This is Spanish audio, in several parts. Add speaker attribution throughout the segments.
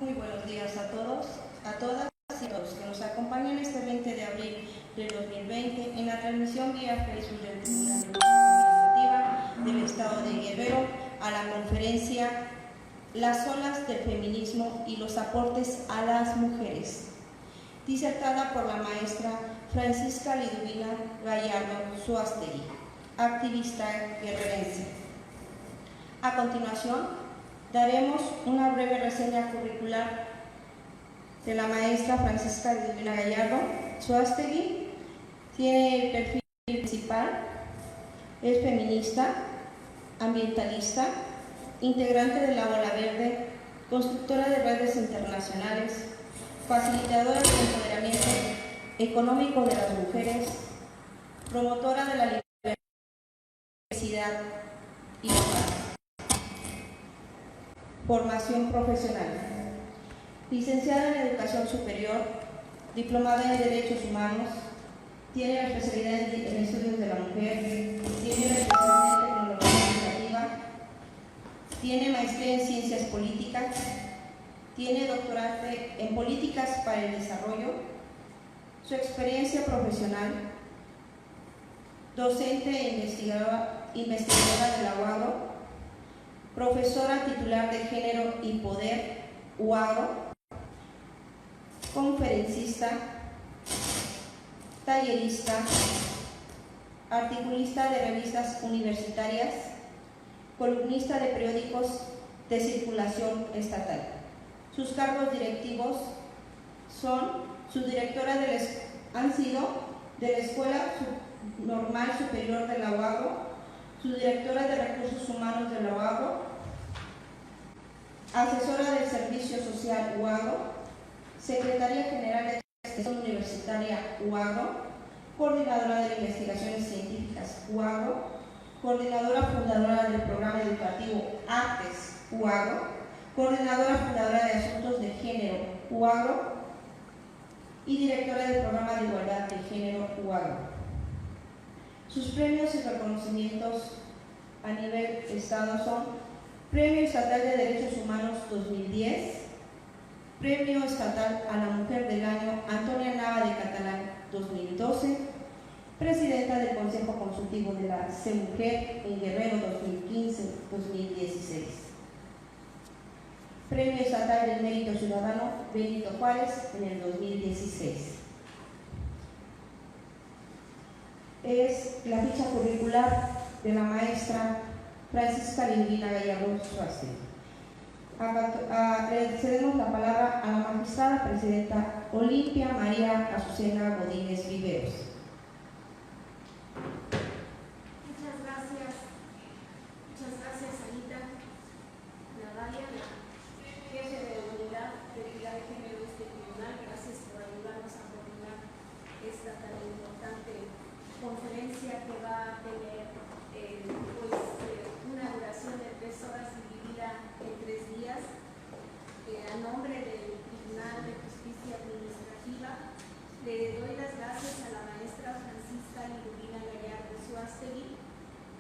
Speaker 1: Muy buenos días a todos, a todas y todos que nos acompañan este 20 de abril del 2020 en la transmisión vía Facebook del Tribunal de Justicia Administrativa del Estado de Guerrero a la conferencia Las olas del feminismo y los aportes a las mujeres, disertada por la maestra Francisca Liduvina Gallardo Zuástegui, activista guerrerense. A continuación, daremos una breve reseña curricular de la maestra Francisca Liduvina Gallardo Zuástegui. Tiene el perfil principal, es feminista, ambientalista, integrante de la Ola Verde, constructora de redes internacionales, facilitadora del empoderamiento económico de las mujeres, promotora de la diversidad y la paz. Formación profesional. Licenciada en Educación Superior, diplomada en Derechos Humanos, tiene la especialidad en Estudios de la Mujer, tiene la especialidad en Tecnología Educativa, tiene maestría en Ciencias Políticas, tiene doctorado en Políticas para el Desarrollo. Su experiencia profesional: docente e investigadora de la UAGO, profesora titular de Género y Poder, UAGO, conferencista, tallerista, articulista de revistas universitarias, columnista de periódicos de circulación estatal. Sus cargos directivos han sido de la Escuela Normal Superior de la UAGO, subdirectora de Recursos Humanos de la UAGO, asesora del Servicio Social UAGO, secretaria general de Extensión Universitaria UAGO, coordinadora de Investigaciones Científicas UAGO, coordinadora fundadora del Programa Educativo Artes UAGO, coordinadora fundadora de Asuntos de Género UAGO y directora del Programa de Igualdad de Género UAGO. Sus premios y reconocimientos a nivel estado son: Premio Estatal de Derechos Humanos 2010, Premio Estatal a la Mujer del Año Antonia Nava de Catalán 2012, Presidenta del Consejo Consultivo de la CEMujer en Guerrero 2015-2016, Premio Estatal del Mérito Ciudadano Benito Juárez en el 2016. Es la ficha curricular de la maestra Francisca Liduvina Gallardo Zuástegui. Le cedemos la palabra a la magistrada presidenta Olimpia María Azucena Godínez Viveros.
Speaker 2: Muchas gracias Anita Navalia, jefe de la Unidad de Equidad de Género de este tribunal. Gracias por ayudarnos a coordinar esta tan importante conferencia que va a tener una duración de 3 horas dividida en 3 días. A nombre del Tribunal de Justicia Administrativa, le doy las gracias a la maestra Francisca Liduvina Gallardo Zuástegui,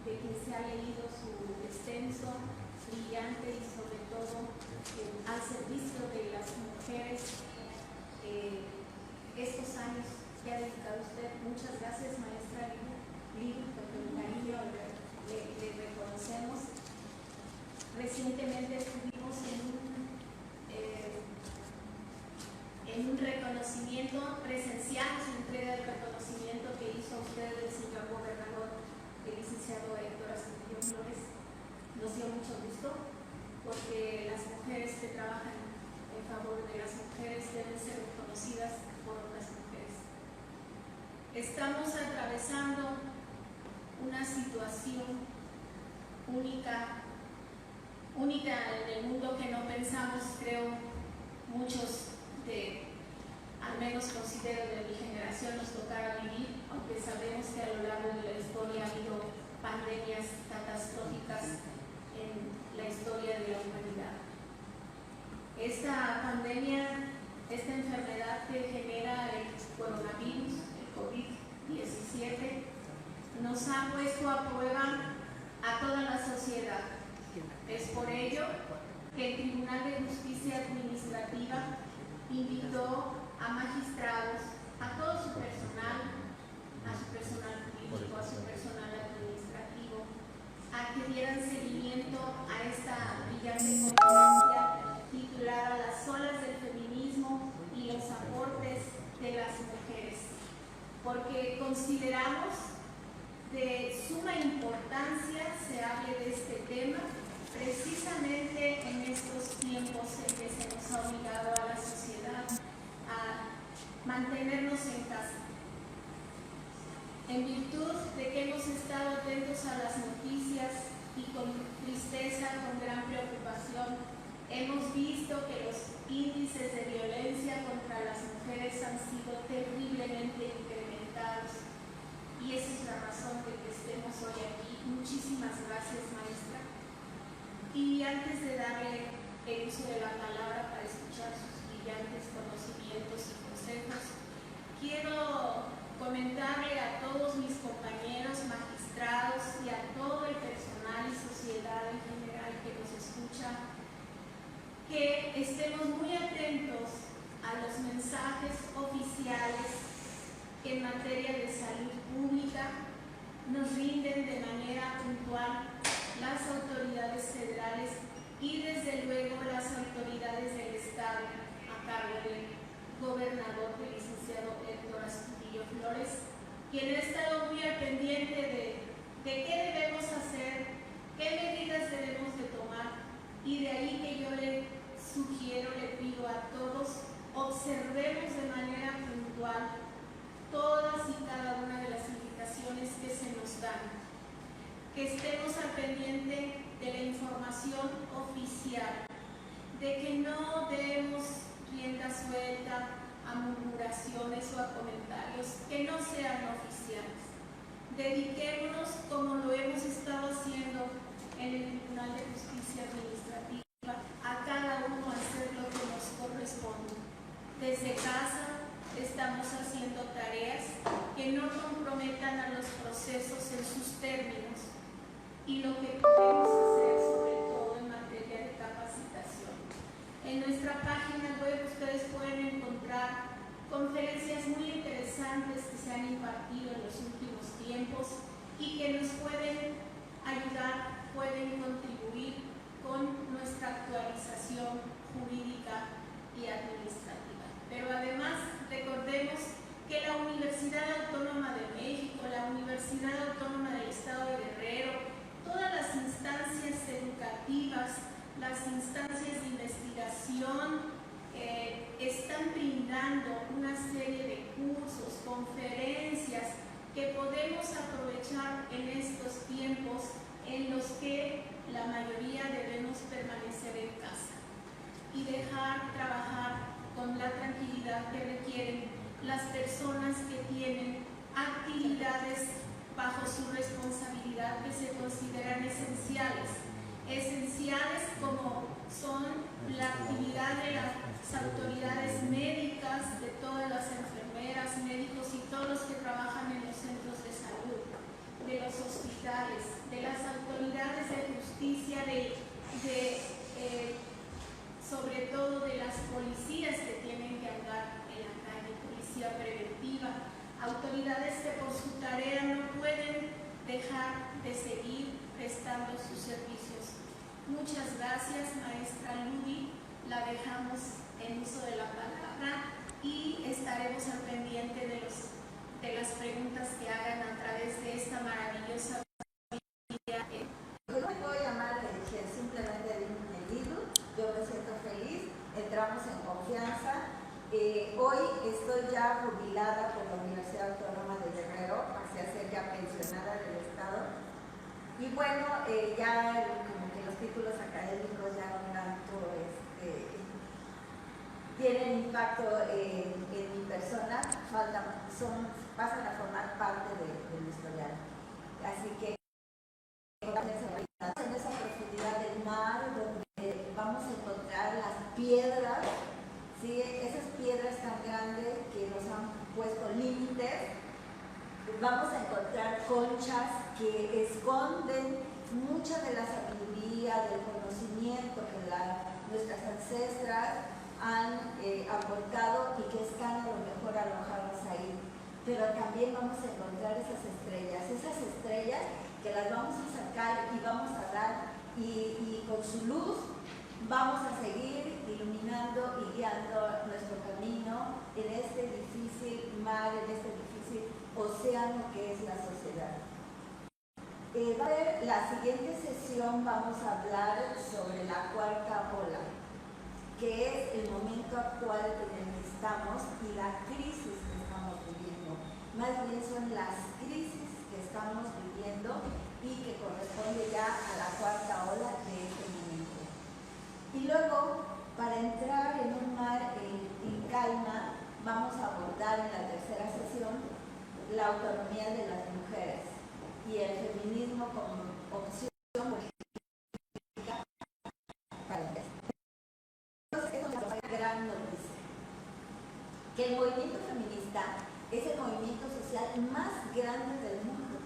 Speaker 2: de quien se ha leído su extenso, brillante y sobre todo al servicio de las mujeres estos años que ha dedicado usted. Muchas gracias, maestra Lidu, con cariño le reconocemos. Recientemente estuvimos en un reconocimiento, presenciamos la entrega del reconocimiento que hizo usted el señor gobernador, el licenciado Héctor Astudillo Flores. Nos dio mucho gusto, porque las mujeres que trabajan en favor de las mujeres deben ser reconocidas por otras mujeres. Estamos atravesando una situación única en el mundo que no pensamos, creo, muchos al menos considero de mi generación, nos tocará vivir, aunque sabemos que a lo largo de la historia ha habido pandemias catastróficas en la historia de la humanidad. Esta pandemia, esta enfermedad que genera el coronavirus, el COVID-17, nos ha puesto a prueba a toda la sociedad. Es por ello que el Tribunal de Justicia Administrativa Administrativa invitó a magistrados, a todo su personal, a su personal jurídico, a su personal administrativo, a que dieran seguimiento a esta brillante conferencia titulada Las olas del feminismo y los aportes de las mujeres, porque consideramos de suma importancia se hable de este tema precisamente en estos tiempos en que se nos ha obligado a la sociedad a mantenernos en casa. En virtud de que hemos estado atentos a las noticias y con tristeza, con gran preocupación, hemos visto que los índices de violencia contra las mujeres han sido terriblemente incrementados. Y esa es la razón de que estemos hoy aquí. Muchísimas gracias, maestra. Y antes de darle el uso de la palabra para escuchar sus brillantes conocimientos y consejos, quiero comentarle a todos mis compañeros magistrados y a todo el personal y sociedad en general que nos escucha, que estemos muy atentos a los mensajes oficiales que en materia de salud pública nos rinden de manera puntual las autoridades federales y desde luego las autoridades del Estado a cargo del gobernador, el licenciado Héctor Astudillo Flores, quien ha estado muy al pendiente de qué debemos hacer, qué medidas debemos de tomar, y de ahí que yo le sugiero, le pido a todos, observemos de manera puntual todas y cada una de las indicaciones que se nos dan, que estemos al pendiente de la información oficial, de que no demos rienda suelta a murmuraciones o a comentarios que no sean oficiales. Dediquémonos, como lo hemos estado haciendo en el Tribunal de Justicia Administrativa, a cada uno a hacer lo que nos corresponde. Desde casa estamos haciendo tareas que no comprometan a los procesos en sus términos y lo que podemos hacer sobre todo en materia de capacitación. En nuestra página web ustedes pueden encontrar conferencias muy interesantes que se han impartido en los últimos tiempos y que nos pueden ayudar, pueden contribuir con nuestra actualización jurídica y administrativa. Pero además recordemos que la Universidad Autónoma de México, la Universidad Autónoma del Estado de Guerrero, todas las instancias educativas, las instancias de investigación están brindando una serie de cursos, conferencias que podemos aprovechar en estos tiempos en los que la mayoría debemos permanecer en casa y dejar trabajar con la tranquilidad que requieren las personas que tienen actividades bajo su responsabilidad que se consideran esenciales como son la actividad de las autoridades médicas, de todas las enfermeras, médicos y todos los que trabajan en los centros de salud, de los hospitales, de las autoridades de justicia, sobre todo de las policías que tienen que andar en la calle, policía preventiva, autoridades que por su tarea no pueden dejar de seguir prestando sus servicios. Muchas gracias, maestra Ludi, la dejamos en uso de la palabra y estaremos al pendiente de las preguntas que hagan a través de esta maravillosa vida.
Speaker 3: Yo no puedo llamar simplemente el libro, yo me siento feliz, entramos en confianza. Hoy estoy ya jubilada por la Universidad Autónoma de Guerrero, pasé a ser ya pensionada del Estado. Y bueno, ya como que los títulos académicos ya no tanto tienen impacto en mi persona, pasan a formar parte de mi historial. Así que en esa profundidad del mar, donde vamos a encontrar las piedras, ¿sí? Esas piedras tan grandes que nos han puesto límites. Vamos a encontrar conchas que esconden mucha de la sabiduría, del conocimiento que nuestras ancestras han aportado y que están a lo mejor alojadas ahí. Pero también vamos a encontrar esas estrellas que las vamos a sacar y vamos a dar y con su luz vamos a seguir iluminando y guiando nuestro camino en este difícil mar, en este difícil océano que es la sociedad. Va a haber la siguiente sesión, vamos a hablar sobre la cuarta ola, que es el momento actual en el que estamos y la crisis que estamos viviendo. Más bien son las crisis que estamos viviendo y que corresponde ya a la cuarta ola de este momento. Y luego, para entrar en un mar en calma, vamos a abordar en la tercera sesión la autonomía de las mujeres y el feminismo como opción política para el país. Entonces, esto es una gran noticia, que el movimiento feminista es el movimiento social más grande del mundo.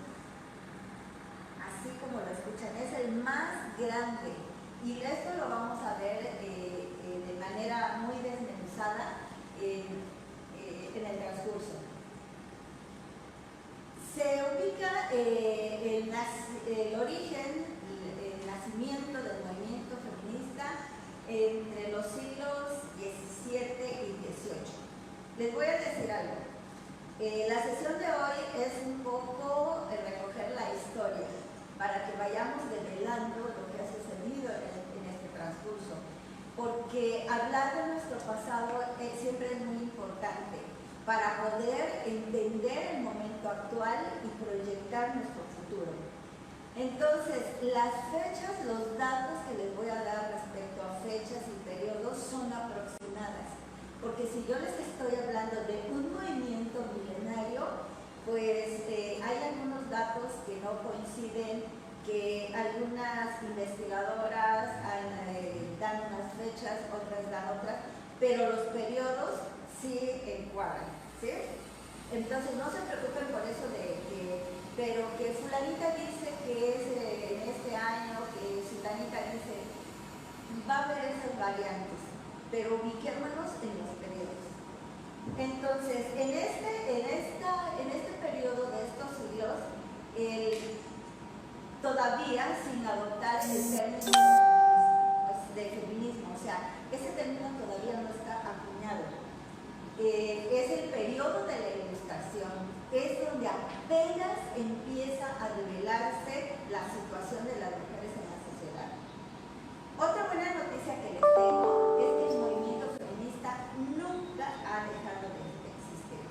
Speaker 3: Así como lo escuchan, es el más grande. Y esto lo vamos a ver de manera muy desmenuzada en el transcurso. Se ubica el origen, el nacimiento del movimiento feminista entre los siglos XVII y XVIII. Les voy a decir algo. La sesión de hoy es un poco recoger la historia para que vayamos develando lo que ha sucedido en este transcurso, porque hablar de nuestro pasado siempre es muy importante para poder entender el momento actual y proyectar nuestro futuro. Entonces, las fechas, los datos que les voy a dar respecto a fechas y periodos son aproximadas, porque si yo les estoy hablando de un movimiento milenario, pues hay algunos datos que no coinciden, que algunas investigadoras dan unas fechas, otras dan otras, pero los periodos sí encuadran, ¿sí? Entonces no se preocupen por eso pero que fulanita dice que es en este año, que fulanita dice, va a haber esas variantes, pero ubiquémonos en los periodos. Entonces, en este periodo de estos siglos, todavía sin adoptar el término de feminismo, o sea, ese término todavía no está acuñado. Es el periodo de la Ilustración, es donde apenas empieza a revelarse la situación de las mujeres en la sociedad. Otra buena noticia que les tengo es que el movimiento feminista nunca ha dejado de existir.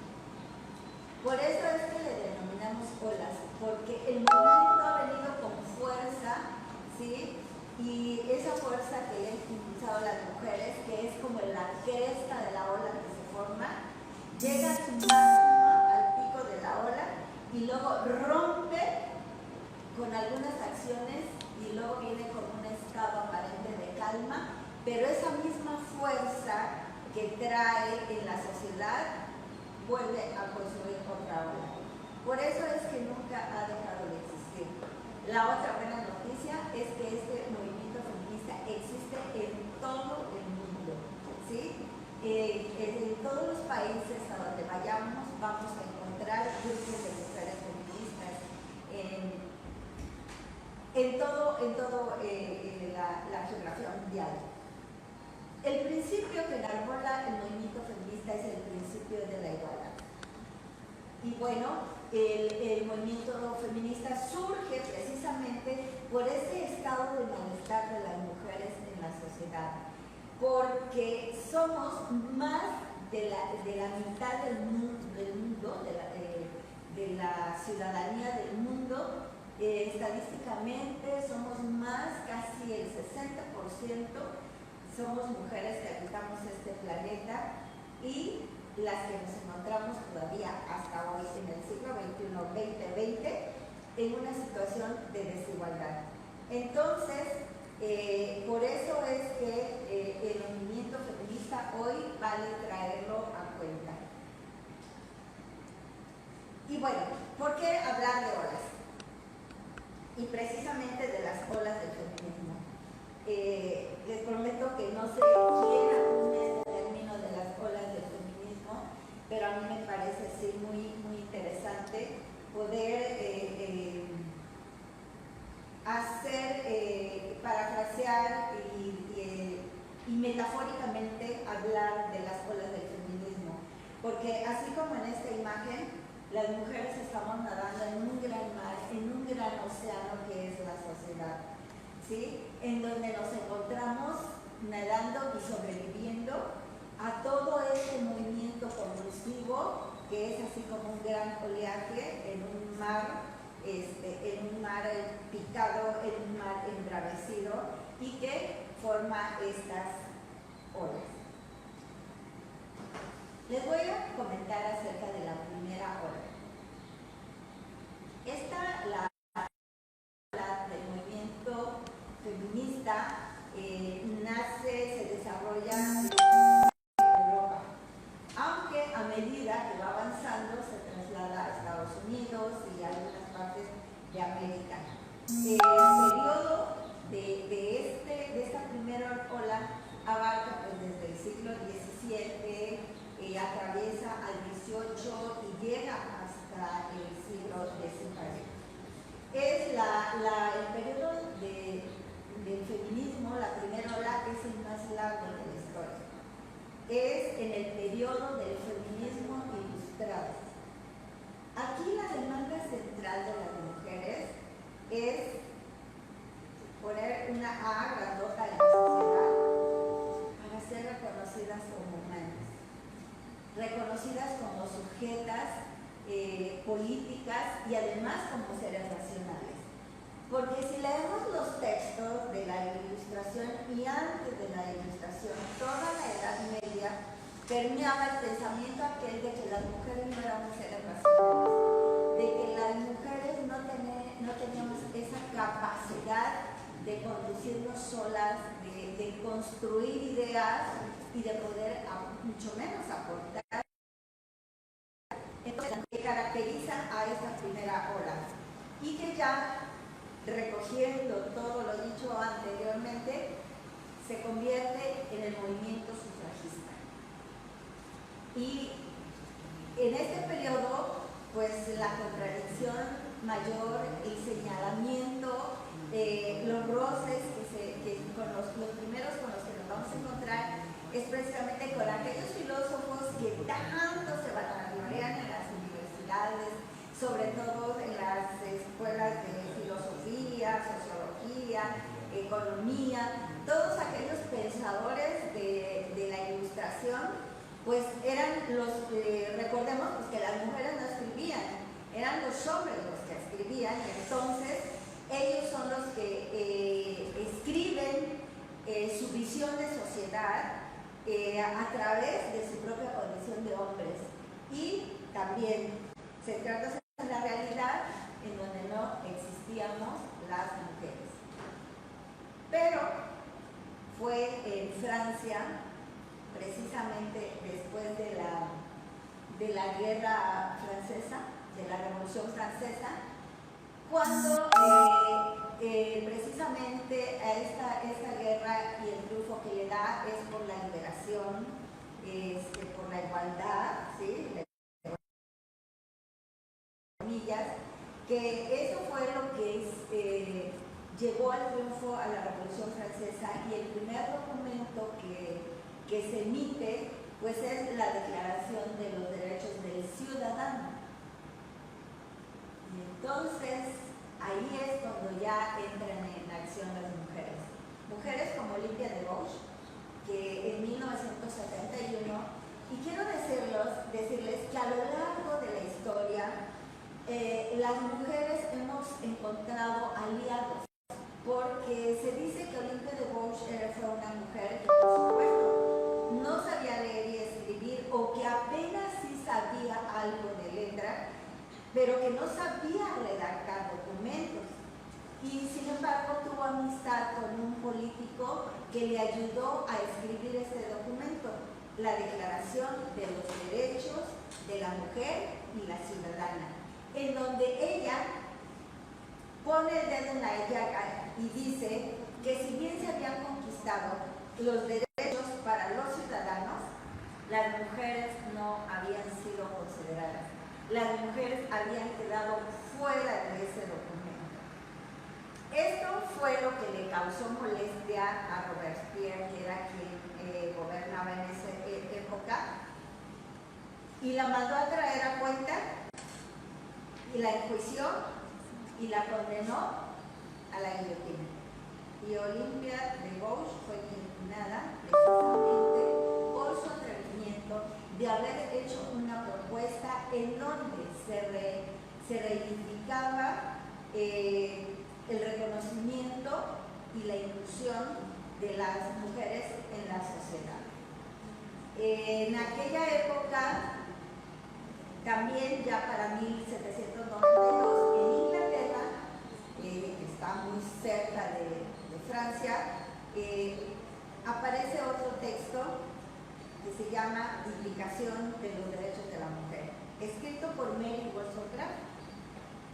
Speaker 3: Por eso es que le denominamos olas, porque el movimiento ha venido con fuerza, ¿sí? Y esa fuerza que han impulsado las mujeres, que es como la cresta de la ola que se forma, llega a su máximo, al pico de la ola, y luego rompe con algunas acciones y luego viene con un estado aparente de calma, pero esa misma fuerza que trae en la sociedad vuelve a construir otra ola. Por eso es que nunca ha dejado de existir. La otra buena noticia es que este movimiento feminista existe en todo el mundo, ¿sí? En todos los países a donde vayamos vamos a encontrar grupos de mujeres feministas en todo la geografía mundial. El principio que enarbola el movimiento feminista es el principio de la igualdad. Y bueno, el movimiento feminista surge precisamente por ese estado de malestar de las mujeres en la sociedad, porque somos más de la mitad del mundo, de la ciudadanía del mundo. Estadísticamente somos más, casi el 60% somos mujeres que habitamos este planeta, y las que nos encontramos todavía hasta hoy en el siglo XXI, 2020, en una situación de desigualdad. Entonces, por eso es que el movimiento feminista hoy vale traerlo a cuenta. Y bueno, ¿por qué hablar de olas? Y precisamente de las olas del feminismo. Les prometo que no sé quién algún mes ubicado en un mar embravecido y que forma estas olas. Les voy a comentar acerca de la primera ola. Esta, la del movimiento feminista, se desarrolla en Europa, aunque a medida que va avanzando se traslada a Estados Unidos y a algunas partes de América. El periodo de esta primera ola abarca pues, desde el siglo XVII, atraviesa al XVIII y llega hasta el siglo XIX. Es el periodo del feminismo, la primera ola, es el más largo de la historia. Es en el periodo del feminismo ilustrado. Aquí la demanda central de las mujeres es poner una A grandota en la sociedad para ser reconocidas como humanas, reconocidas como sujetas políticas y además como seres racionales. Porque si leemos los textos de la Ilustración y antes de la Ilustración, toda la Edad Media permeaba el pensamiento aquel de que las mujeres no éramos seres racionales, de que las mujeres no teníamos esa capacidad de conducirnos solas, de construir ideas y de poder mucho menos aportar. Entonces, que caracteriza a esta primera ola y que ya recogiendo todo lo dicho anteriormente se convierte en el movimiento sufragista. Y en este periodo pues la contradicción mayor, el señalamiento, los roces con los primeros con los que nos vamos a encontrar es precisamente con aquellos filósofos que tanto se vanaglorían en las universidades, sobre todo en las escuelas de filosofía, sociología, economía, todos aquellos pensadores de la Ilustración, pues eran los, recordemos pues, que las mujeres no escribían, eran los hombres los que escribían, entonces ellos son los que escriben su visión de sociedad a través de su propia condición de hombres y también centrándose en la realidad en donde no existíamos las mujeres. Pero fue en Francia, precisamente después de la guerra francesa, de la Revolución Francesa, cuando precisamente a esta guerra y el triunfo que le da es por la liberación, por la igualdad, ¿sí? Que eso fue lo que llevó al triunfo a la Revolución Francesa y el primer documento que se emite pues es la Declaración de los Derechos del Ciudadano. Y entonces ahí es cuando ya entran en acción las mujeres. Mujeres como Olympia de Gauche, que en 1971, y quiero decirles que a lo largo de la historia las mujeres hemos encontrado aliados, porque se dice que Olympia de Gauche fue una mujer que por supuesto no sabía leer y escribir o que apenas sí sabía algo de letra, pero que no sabía redactar documentos y sin embargo tuvo amistad con un político que le ayudó a escribir este documento, la Declaración de los Derechos de la Mujer y la Ciudadana, en donde ella pone el dedo en la llaga y dice que si bien se habían conquistado los derechos para los ciudadanos, las mujeres no habían sido consideradas. Las mujeres habían quedado fuera de ese documento. Esto fue lo que le causó molestia a Robespierre, que era quien gobernaba en esa época, y la mandó a traer a cuenta y la enjuició y la condenó a la guillotina. Y Olympia de Gauche fue guillotinada precisamente por su atrevimiento de haber hecho una propuesta en donde se reivindicaba el reconocimiento y la inclusión de las mujeres en la sociedad. En aquella época, también ya para 1792, en Inglaterra, que está muy cerca de Francia, aparece otro texto que se llama Implicación de los Derechos de la Mujer, escrito por Mary Wollstonecraft,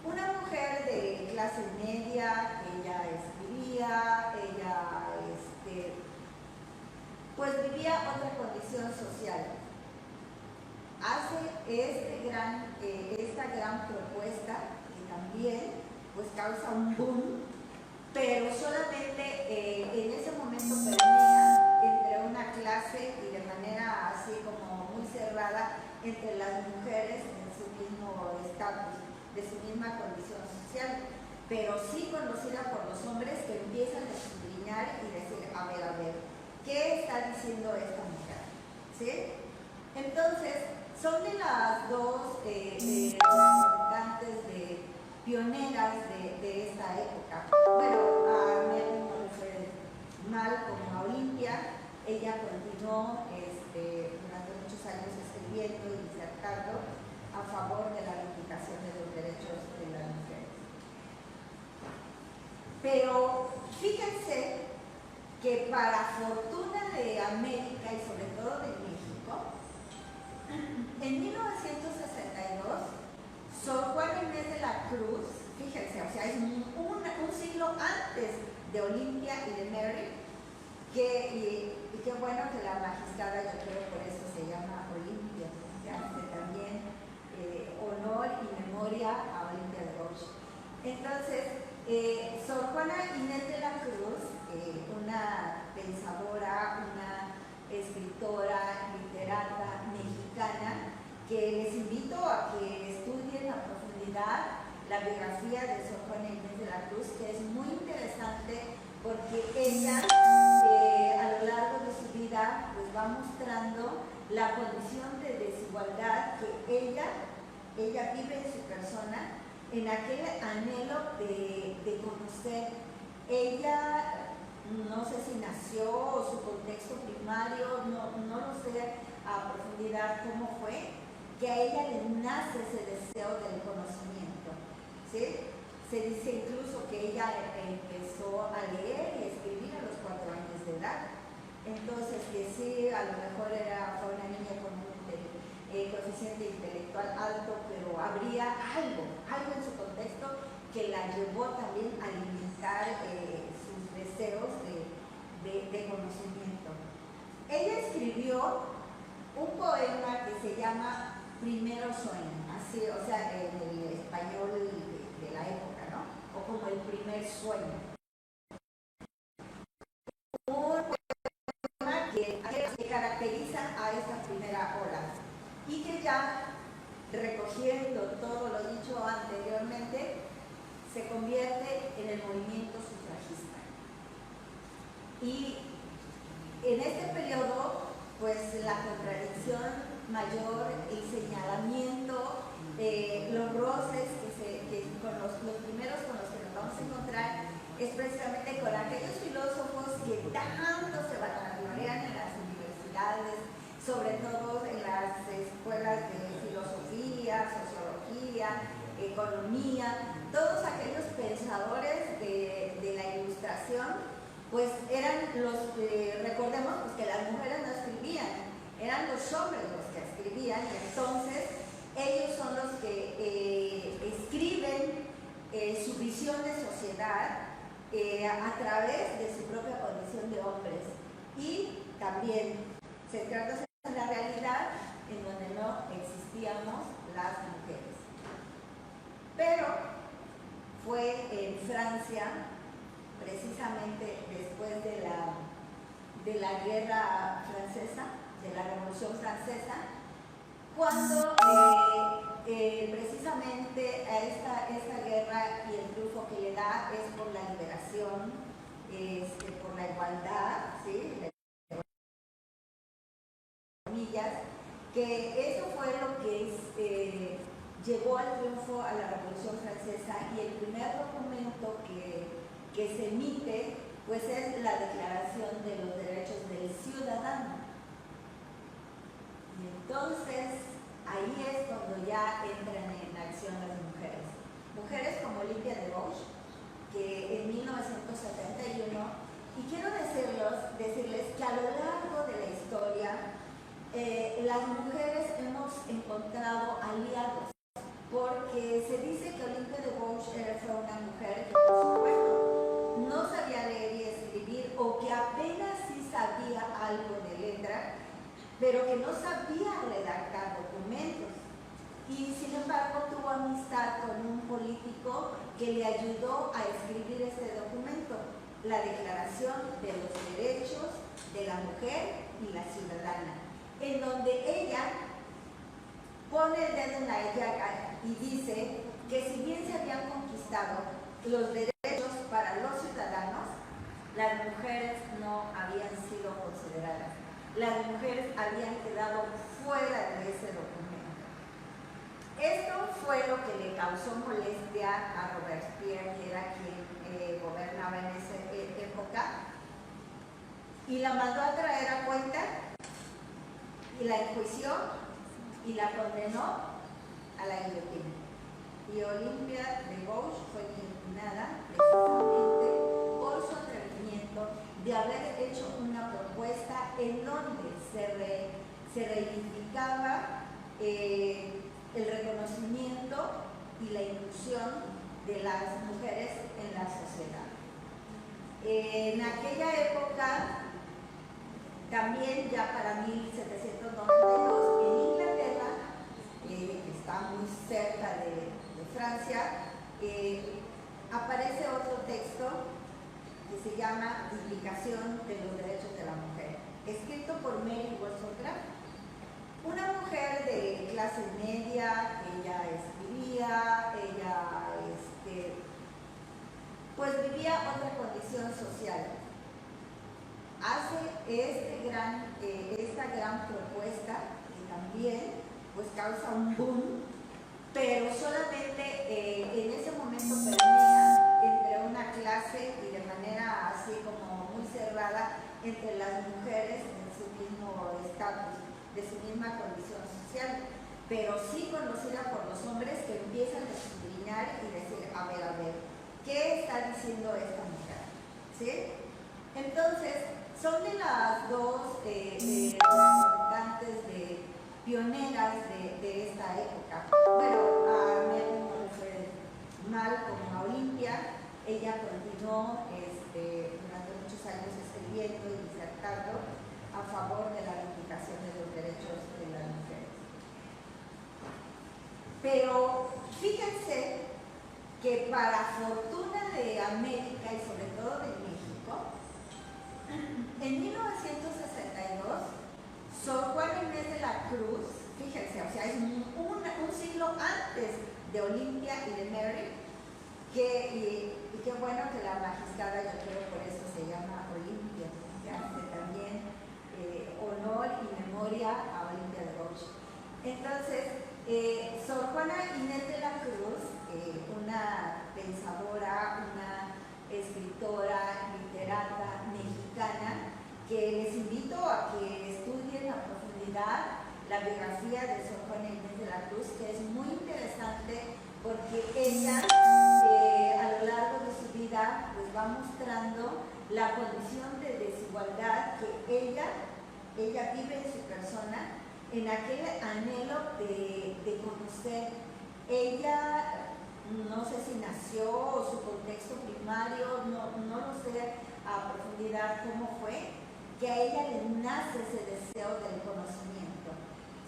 Speaker 3: una mujer de clase media. Ella escribía, pues vivía otra condición social. Hace esta gran propuesta que también pues causa un boom, pero solamente en ese momento permea entre una clase y de manera así como muy cerrada entre las mujeres en su mismo estatus, de su misma condición social, pero sí conocida por los hombres que empiezan a escudriñar y decir, a ver, ¿qué está diciendo esta mujer? ¿Sí? Entonces, son de las dos representantes pioneras de esta época. Bueno, a Mary no le fue mal como a Olimpia. Ella continuó durante muchos años escribiendo y disertando a favor de la reivindicación de los derechos de las mujeres. Pero fíjense que para fortuna de América y sobre todo de México, en 1962, Sor Juana Inés de la Cruz, fíjense, o sea, es un siglo antes de Olimpia y de Mary, y qué bueno que la magistrada, yo creo por eso se llama Olimpia, que hace también honor y memoria a Olimpia de Gaucho. Entonces, Sor Juana Inés de la Cruz, una pensadora, una escritora, literata mexicana, que les invito a que estudien a profundidad la biografía de Sor Juana Inés de la Cruz, que es muy interesante porque ella a lo largo de su vida pues va mostrando la condición de desigualdad que ella vive en su persona, en aquel anhelo de conocer. Ella, no sé si nació o su contexto primario, no lo sé a profundidad cómo fue, que a ella le nace ese deseo del conocimiento, ¿sí? Se dice incluso que ella empezó a leer y escribir a los 4 años de edad. Entonces, que sí, a lo mejor fue una niña con un coeficiente intelectual alto, pero habría algo en su contexto que la llevó también a limitar sus deseos de conocimiento. Ella escribió un poema que se llama Primero Sueño, así, o sea, en el español de la época, ¿no? O como el primer sueño. Un poema que caracteriza a esta primera ola y que ya, recogiendo todo lo dicho anteriormente, se convierte en el movimiento sufragista. Y en este periodo, pues la contradicción mayor, el señalamiento, los roces con los primeros con los que nos vamos a encontrar es precisamente con aquellos filósofos que tanto se vanaglorían en las universidades, sobre todo en las escuelas de filosofía, sociología, economía. Todos aquellos pensadores de la Ilustración pues eran los que, recordemos pues, que las mujeres no escribían, eran los hombres los que escribían, entonces ellos son los que escriben su visión de sociedad a través de su propia condición de hombres y también centrándose en la realidad en donde no existíamos las mujeres. Pero fue en Francia, precisamente después de la guerra francesa, de la Revolución Francesa, cuando precisamente a esta guerra y el triunfo que le da es por la liberación, por la igualdad, ¿sí? Que eso fue lo que llegó al triunfo a la Revolución Francesa y el primer documento que se emite pues es la Declaración de los Derechos del Ciudadano. Y entonces ahí es cuando ya entran en acción las mujeres. Mujeres como Olympia de Gauche, que en 1971, y quiero decirles que a lo largo de la historia las mujeres hemos encontrado aliados, porque se dice que Olympia de Gauche fue una mujer que, por supuesto, no sabía leer y escribir, o que apenas sí sabía algo de letra, pero que no sabía redactar documentos. Y sin embargo tuvo amistad con un político que le ayudó a escribir este documento, la Declaración de los Derechos de la Mujer y la Ciudadana, en donde ella pone el dedo en la llaga y dice que si bien se habían conquistado los derechos para los ciudadanos, las mujeres no habían sido consideradas. Las mujeres habían quedado fuera de ese documento. Esto fue lo que le causó molestia a Robespierre, que era quien gobernaba en esa época, y la mandó a traer a cuenta y la enjuició y la condenó a la guillotina. Y Olympia de Gauche fue guillotinada precisamente por su atrevimiento de haber hecho una propuesta en donde se reivindicaba el reconocimiento y la inclusión de las mujeres en la sociedad. En aquella época, también ya para 1792, en Inglaterra, que está muy cerca de Francia, aparece otro texto que se llama Publicación de los Derechos de la Mujer, escrito por Mary Wollstonecraft, una mujer de clase media. Ella escribía, pues vivía otra condición social. Hace esta gran propuesta que también pues causa un boom, pero solamente en ese momento permea entre una clase y de manera así como muy cerrada entre las mujeres en su mismo estatus, de su misma condición social, pero sí conocida por los hombres que empiezan a escudriñar y decir, a ver, ¿qué está diciendo esta mujer? ¿Sí? Entonces, son de las dos representantes pioneras de esta época. Bueno, a Mary no le fue mal como a Olympia. Ella continuó durante muchos años escribiendo y disertando a favor de la reivindicación de los derechos de las mujeres. Pero fíjense que para fortuna de América y sobre todo de México, en 1962, Sor Juana Inés de la Cruz, fíjense, o sea, es un siglo antes de Olympia y de Mary, y qué bueno que la magistrada, yo creo por eso se llama Olympia, que hace también honor y memoria a Olympia de Gauche. Entonces, Sor Juana Inés de la Cruz, una pensadora, una escritora, literata mexicana, que les invito a que estudien a profundidad la biografía de Sor Juana Inés de la Cruz, que es muy interesante porque ella a lo largo de su vida pues va mostrando la condición de desigualdad que ella vive en su persona, en aquel anhelo de conocer. Ella, no sé si nació o su contexto primario, no lo sé a profundidad cómo fue, que a ella le nace ese deseo del conocimiento,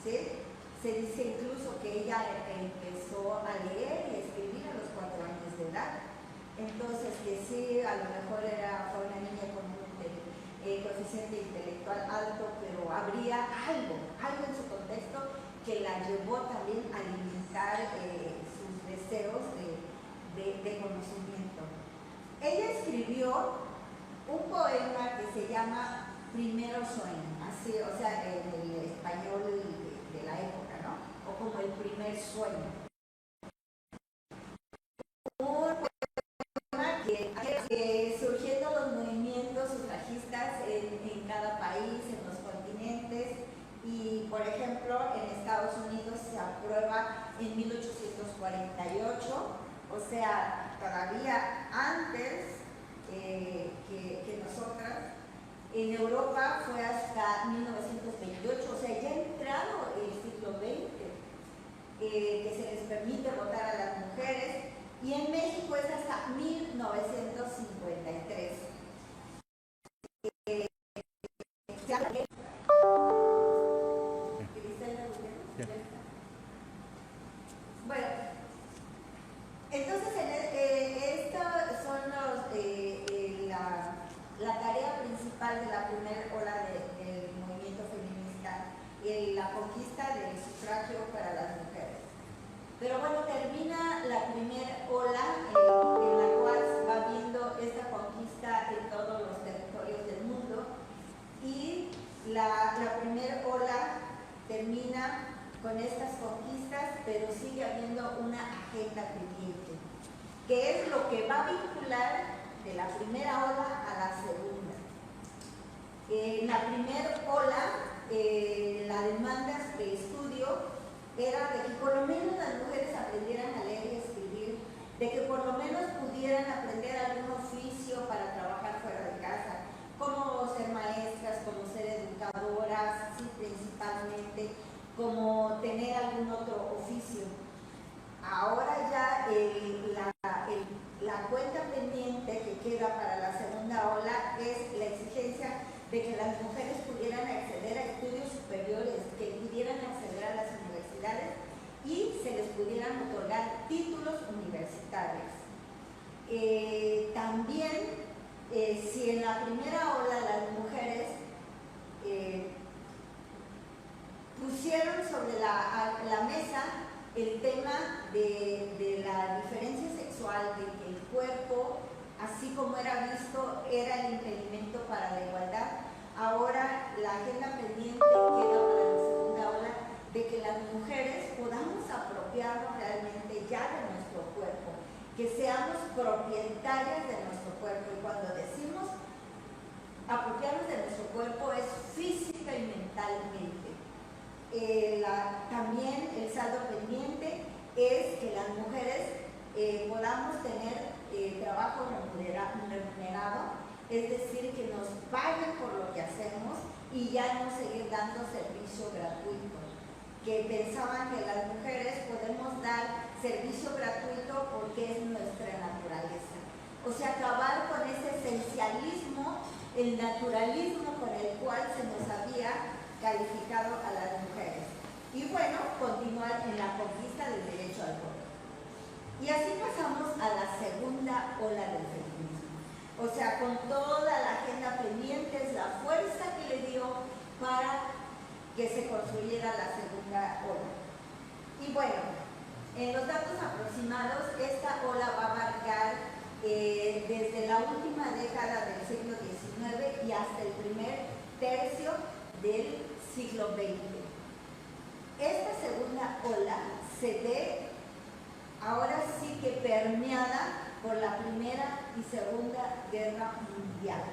Speaker 3: ¿sí? Se dice incluso que ella empezó a leer y a escribir a los 4 años de edad. Entonces, que sí, a lo mejor fue una niña con un coeficiente intelectual alto, pero habría algo en su contexto que la llevó también a limitar sus deseos de conocimiento. Ella escribió un poema que se llama Primero Sueño, así, o sea, en el español de la época, ¿no? O como el primer sueño. sea, todavía antes que nosotras. En Europa fue hasta 1928, o sea, ya ha entrado el siglo XX, que se les permite votar a las mujeres, y en México es hasta 1953. Bueno, entonces estos son la tarea principal de la primera ola del movimiento feminista, la conquista del sufragio para las mujeres. Pero bueno, termina la primera ola en la cual va viendo esta conquista en todos los territorios del mundo, y la primera ola termina con estas conquistas, pero sigue habiendo una agenda pendiente, que es lo que va a vincular de la primera ola a la segunda. En la primera ola, la demanda de estudio era de que por lo menos las mujeres aprendieran a leer y escribir, de que por lo menos pudieran aprender algún oficio para trabajar fuera de casa, como ser maestras, como ser educadoras, sí, principalmente, como tener algún otro oficio. Ahora ya la cuenta pendiente que queda para la segunda ola es la exigencia de que las mujeres pudieran acceder a estudios superiores, que pudieran acceder a las universidades y se les pudieran otorgar títulos universitarios. También, si en la primera ola las mujeres pusieron sobre la mesa el tema de la diferencia sexual, de que el cuerpo, así como era visto, era el impedimento para la igualdad, ahora la agenda pendiente queda para la segunda ola de que las mujeres podamos apropiarnos realmente ya de nuestro cuerpo, que seamos propietarias de nuestro cuerpo. Y cuando decimos apropiarnos de nuestro cuerpo es física y mentalmente. También el saldo pendiente es que las mujeres podamos tener trabajo remunerado, es decir, que nos paguen por lo que hacemos y ya no seguir dando servicio gratuito, que pensaban que las mujeres podemos dar servicio gratuito porque es nuestra naturaleza. O sea, acabar con ese esencialismo, el naturalismo con el cual se nos había calificado a las mujeres. Y bueno, continuar en la conquista del derecho al voto. Y así pasamos a la segunda ola del feminismo. O sea, con toda la agenda pendiente, es la fuerza que le dio para que se construyera la segunda ola. Y bueno, en los datos aproximados, esta ola va a abarcar desde la última década del siglo XIX y hasta el primer tercio del siglo XX. Esta segunda ola se ve ahora sí que permeada por la Primera y Segunda Guerra Mundial.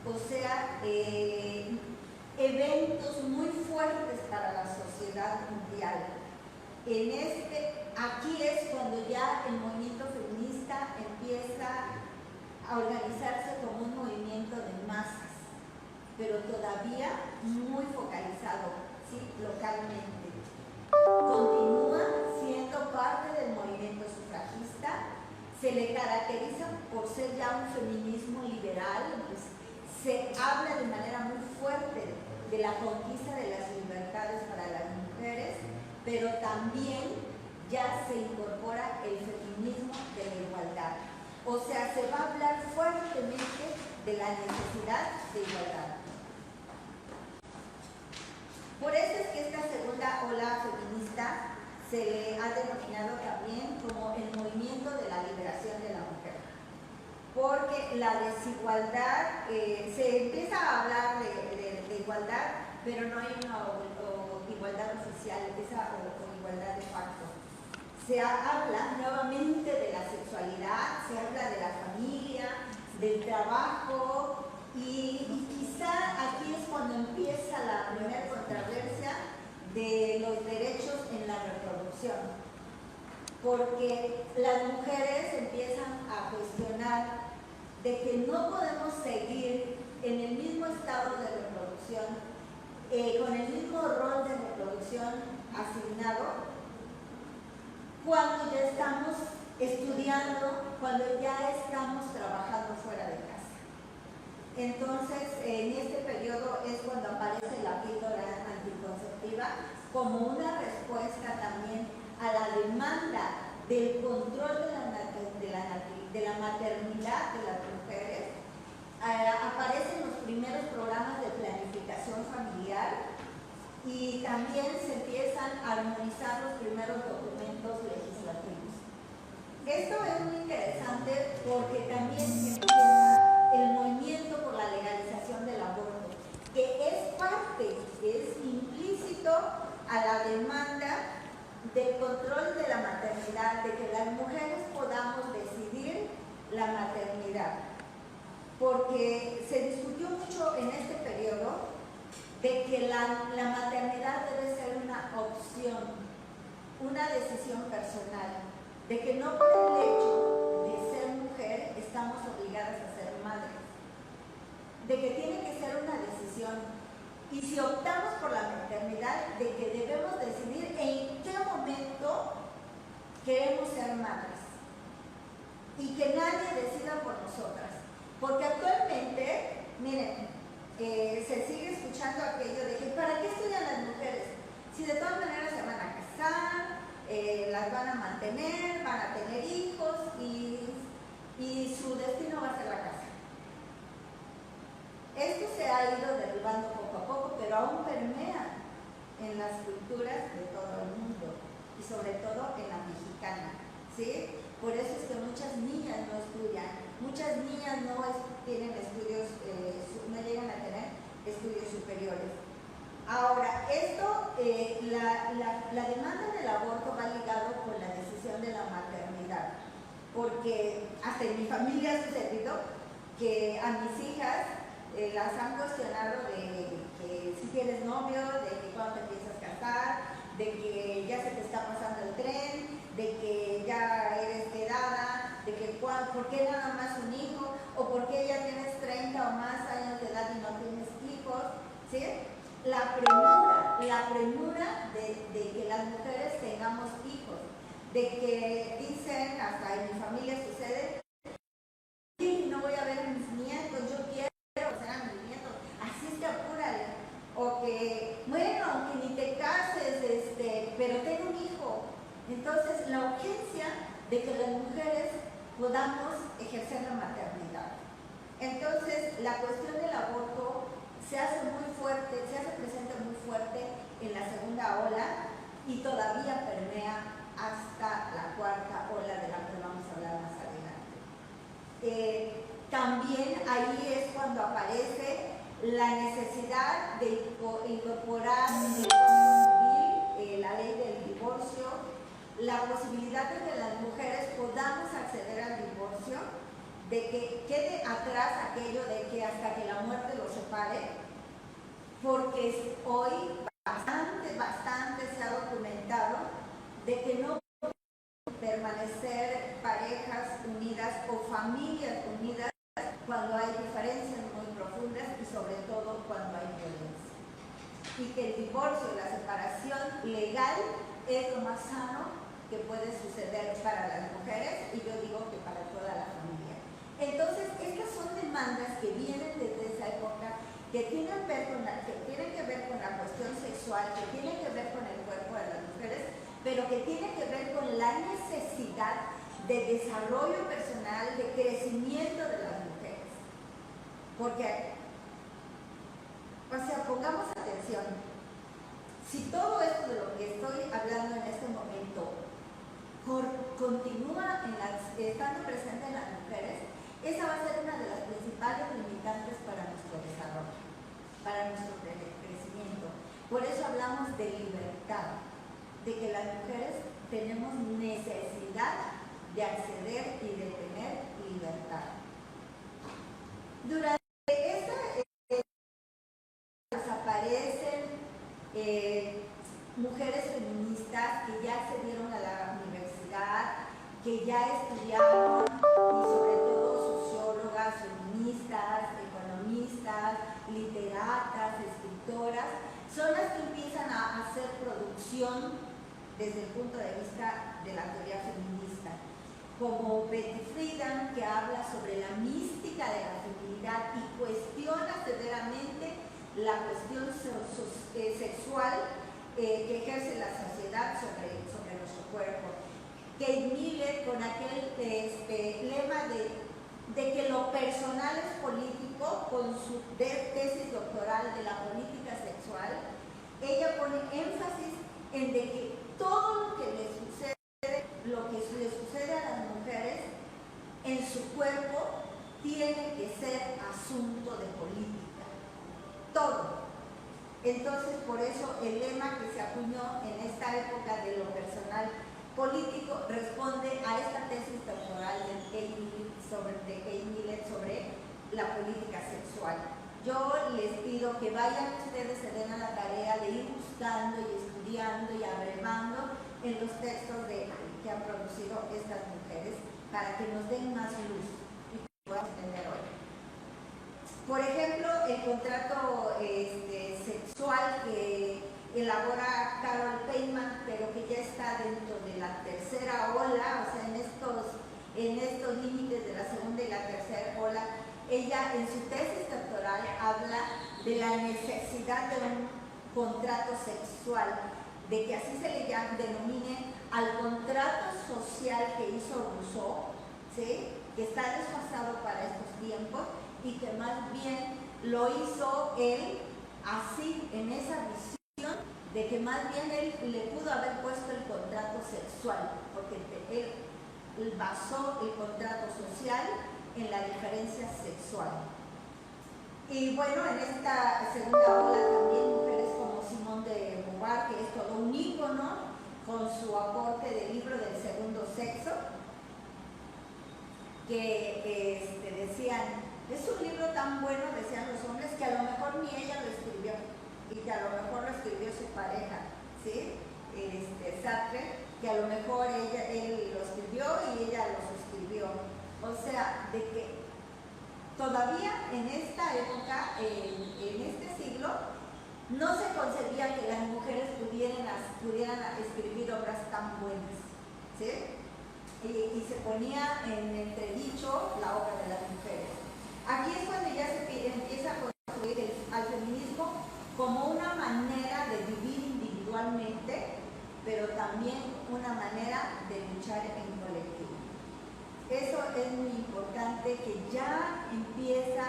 Speaker 3: O sea, eventos muy fuertes para la sociedad mundial. Aquí es cuando ya el movimiento feminista empieza a organizarse como un movimiento de masas, pero todavía muy focalizado, ¿sí?, localmente. Continúa siendo parte del movimiento sufragista, se le caracteriza por ser ya un feminismo liberal, pues, se habla de manera muy fuerte de la conquista de las libertades para las mujeres, pero también ya se incorpora el feminismo de la igualdad. O sea, se va a hablar fuertemente de la necesidad de igualdad. Por eso es que esta segunda ola feminista se le ha denominado también como el movimiento de la liberación de la mujer. Porque la desigualdad, se empieza a hablar de igualdad, pero no hay una igualdad oficial, o igualdad de facto. Se habla nuevamente de la sexualidad, se habla de la familia, del trabajo, y quizá aquí es cuando empieza la primera controversia de los derechos en la reproducción. porque las mujeres empiezan a cuestionar de que no podemos seguir en el mismo estado de reproducción, con el mismo rol de reproducción asignado, cuando ya estamos estudiando, cuando ya estamos trabajando fuera de casa. Entonces, en este periodo es cuando aparece la píldora anticonceptiva como una respuesta también a la demanda del control de la maternidad de las mujeres. Aparecen los primeros programas de planificación familiar y también se empiezan a armonizar los primeros documentos legislativos. Esto es muy interesante porque también empieza el movimiento por la legalización del aborto, que es parte, es implícito a la demanda del control de la maternidad, de que las mujeres podamos decidir la maternidad. Porque se discutió mucho en este periodo de que la maternidad debe ser una opción, una decisión personal, de que no por el hecho de ser mujer estamos obligadas a ser madres, de que tiene que ser una decisión. Y si optamos por la maternidad, de que debemos decidir en qué momento queremos ser madres y que nadie decida por nosotras. Porque actualmente, miren, se sigue escuchando aquello de que ¿para qué estudian las mujeres? Si de todas maneras se van a casar, las van a mantener, van a tener hijos y su destino va a ser la casa. Esto se ha ido derribando poco a poco, pero aún permea en las culturas de todo el mundo y sobre todo en la mexicana, ¿sí? Por eso es que muchas niñas no estudian, muchas niñas no tienen estudios, no llegan a tener estudios superiores. Ahora, esto, la demanda del aborto va ligado con la decisión de la maternidad, porque hasta en mi familia ha sucedido que a mis hijas las han cuestionado de que si tienes novio, de que cuándo te piensas casar, de que ya se te está pasando el tren, de que ya eres quedada, de que por qué nada más un hijo, o por qué ya tienes 30 o más años de edad y no tienes hijos, ¿sí? La premura de que las mujeres tengamos hijos, de que dicen, hasta en mi familia sucede, sí, no voy a ver a mis nietos, yo quiero conocer a mis nietos, así es que apúrale, o que, bueno, aunque ni te cases, pero ten un hijo. Entonces, la urgencia de que las mujeres podamos ejercer la maternidad. Entonces, la cuestión del aborto se hace muy fuerte, se hace presente muy fuerte en la segunda ola y todavía permea hasta la cuarta ola de la que vamos a hablar más adelante. También ahí es cuando aparece la necesidad de incorporar en el Código Civil la ley del divorcio, la posibilidad de que las mujeres podamos acceder al divorcio, de que quede atrás aquello de que hasta que la muerte los separe, porque hoy bastante se ha documentado de que no pueden permanecer parejas unidas o familias unidas cuando hay diferencias muy profundas y sobre todo cuando hay violencia. Y que el divorcio y la separación legal es lo más sano que puede suceder para las mujeres y yo digo que para toda la familia. Entonces, estas son demandas que vienen desde esa época, que tienen que ver con la cuestión sexual, que tienen que ver con el cuerpo de las mujeres, pero que tienen que ver con la necesidad de desarrollo personal, de crecimiento de las mujeres. Porque, o sea, pongamos atención, si todo esto de lo que estoy hablando en este momento continúa estando presente en las mujeres, esa va a ser una de las principales limitantes para nuestro desarrollo, para nuestro crecimiento. Por eso hablamos de libertad, de que las mujeres tenemos necesidad de acceder y de tener libertad. Durante esta aparecen mujeres feministas que ya accedieron a la universidad investigar, que ya estudiaron, y sobre todo sociólogas, feministas, economistas, literatas, escritoras, son las que empiezan a hacer producción desde el punto de vista de la teoría feminista, como Betty Friedan, que habla sobre la mística de la feminidad y cuestiona severamente la cuestión sexual que ejerce la sociedad sobre nuestro cuerpo. Kate Millett, con aquel lema de que lo personal es político, con su tesis doctoral de la política sexual, ella pone énfasis en de que todo lo que le sucede a las mujeres en su cuerpo tiene que ser asunto de política. Todo. Entonces, por eso el lema que se acuñó en esta época de lo personal político responde a esta tesis doctoral de Kate Millett sobre la política sexual. Yo les pido que vayan ustedes, se den a la tarea de ir buscando y estudiando y abrevando en los textos que han producido estas mujeres para que nos den más luz y que podamos entender hoy. Por ejemplo, el contrato sexual que elabora Carol Feynman, pero que ya está dentro de la tercera ola, o sea, en estos límites de la segunda y la tercera ola, ella en su tesis doctoral habla de la necesidad de un contrato sexual, de que así se le denomine al contrato social que hizo Rousseau, ¿sí?, que está desfasado para estos tiempos y que más bien lo hizo él así, en esa visión de que más bien él le pudo haber puesto el contrato sexual, porque él basó el contrato social en la diferencia sexual. Y bueno, en esta segunda ola también mujeres como Simone de Beauvoir, que es todo un ícono, con su aporte del libro del segundo sexo, que decían, es un libro tan bueno, decían los hombres, que a lo mejor ni ella lo escribió, y que a lo mejor lo escribió su pareja, ¿sí? Sartre, que a lo mejor él lo escribió y ella lo suscribió. O sea, de que todavía en esta época, en este siglo, no se concebía que las mujeres pudieran escribir obras tan buenas, ¿sí? Y se ponía en entredicho la obra de las mujeres. Aquí es cuando ya se empieza a construir al feminismo como una manera de vivir individualmente, pero también una manera de luchar en colectivo. Eso es muy importante, que ya empieza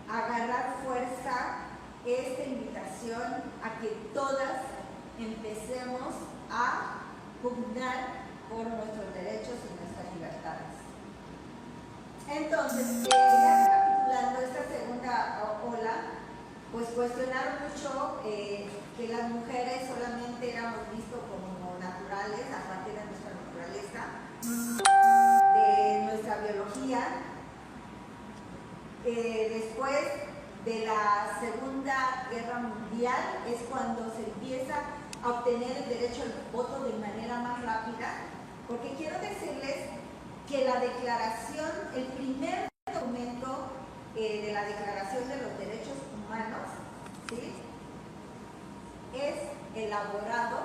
Speaker 3: a agarrar fuerza esta invitación a que todas empecemos a pugnar por nuestros derechos y nuestras libertades. Entonces, ya recapitulando esta segunda ola, pues cuestionaron mucho que las mujeres solamente éramos vistos como naturales a partir de nuestra naturaleza, de nuestra biología. Después de la Segunda Guerra Mundial es cuando se empieza a obtener el derecho al voto de manera más rápida, porque quiero decirles que la declaración, el primer documento de la Declaración de los Derechos Humanos, ¿sí?, es elaborado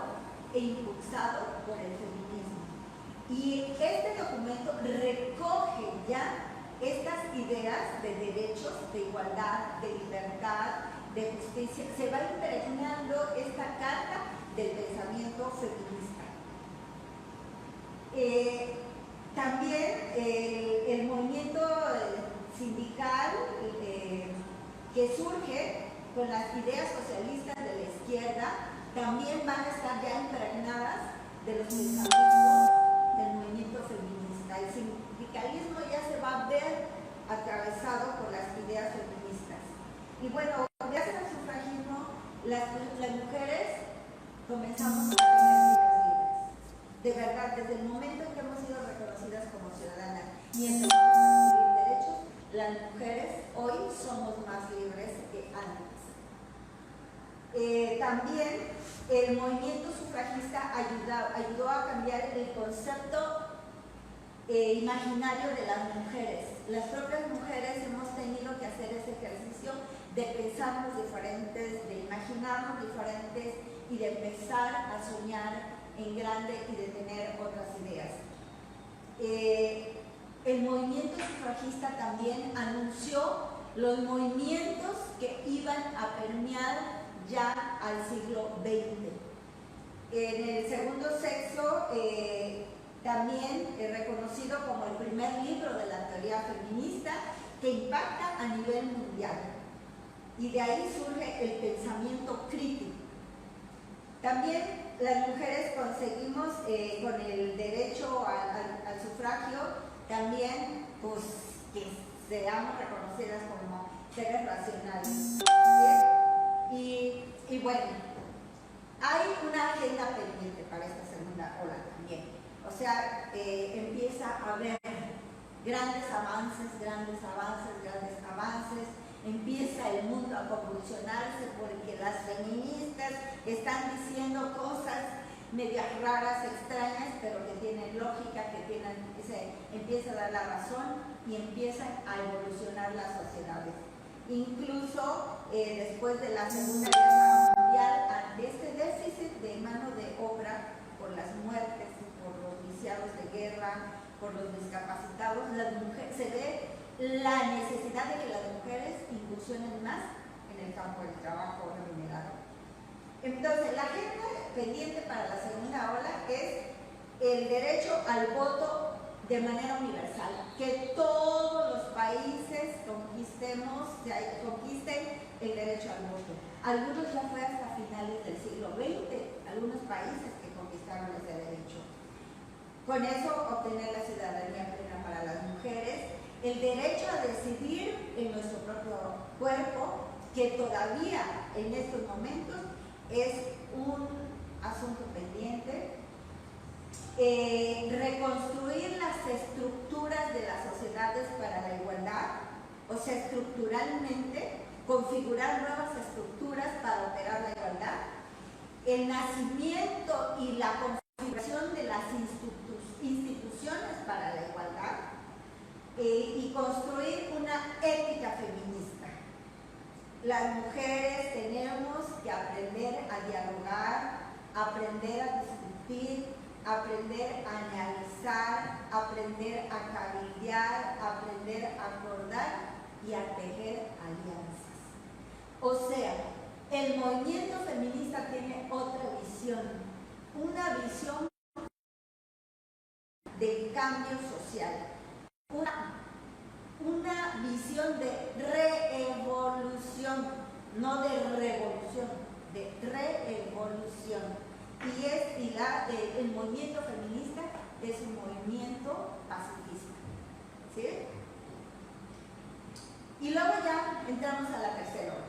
Speaker 3: e impulsado por el feminismo. Y este documento recoge ya estas ideas de derechos, de igualdad, de libertad, de justicia. Se va impregnando esta carta del pensamiento feminista. También el movimiento sindical que surge con las ideas socialistas de la izquierda también van a estar ya impregnadas de los pensamientos del movimiento feminista. El sindicalismo ya se va a ver atravesado por las ideas feministas. Y bueno, gracias al sufragismo, las mujeres comenzamos a tener vidas libres. De verdad, desde el momento en que hemos sido reconocidas como ciudadanas y empezamos a adquirir derechos, las mujeres hoy somos más libres que antes. También el movimiento sufragista ayudó a cambiar el concepto imaginario de las mujeres. Las propias mujeres hemos tenido que hacer ese ejercicio de pensarnos diferentes, de imaginarnos diferentes y de empezar a soñar en grande y de tener otras ideas. El movimiento sufragista también anunció los movimientos que iban a permear ya al siglo XX. En el segundo sexo, también reconocido como el primer libro de la teoría feminista que impacta a nivel mundial. Y de ahí surge el pensamiento crítico. También las mujeres conseguimos con el derecho al sufragio también pues, que seamos reconocidas como seres racionales. Y bueno, hay una agenda pendiente para esta segunda ola también. O sea, empieza a haber grandes avances, empieza el mundo a convulsionarse porque las feministas están diciendo cosas medias raras, extrañas, pero que tienen lógica, empieza a dar la razón y empiezan a evolucionar las sociedades. Incluso después de la Segunda Guerra Mundial, ante este déficit de mano de obra por las muertes, por los viciados de guerra, por los discapacitados, se ve la necesidad de que las mujeres incursionen más en el campo del trabajo remunerado. Entonces, la agenda pendiente para la segunda ola es el derecho al voto de manera universal, que todos los países conquisten el derecho al voto. Algunos ya fue hasta finales del siglo XX, algunos países que conquistaron ese derecho. Con eso obtener la ciudadanía plena para las mujeres, el derecho a decidir en nuestro propio cuerpo, que todavía en estos momentos es un asunto pendiente. Reconstruir las estructuras de las sociedades para la igualdad, o sea, estructuralmente, configurar nuevas estructuras para operar la igualdad, el nacimiento y la configuración de las instituciones para la igualdad, y construir una ética feminista. Las mujeres tenemos que aprender a dialogar, aprender a discutir, aprender a analizar, aprender a cabildear, aprender a acordar y a tejer alianzas. O sea, el movimiento feminista tiene otra visión, una visión del cambio social, una visión de reevolución, no de revolución, de reevolución. Y el movimiento feminista es un movimiento pacifista, ¿sí? Y luego ya entramos a la tercera ola.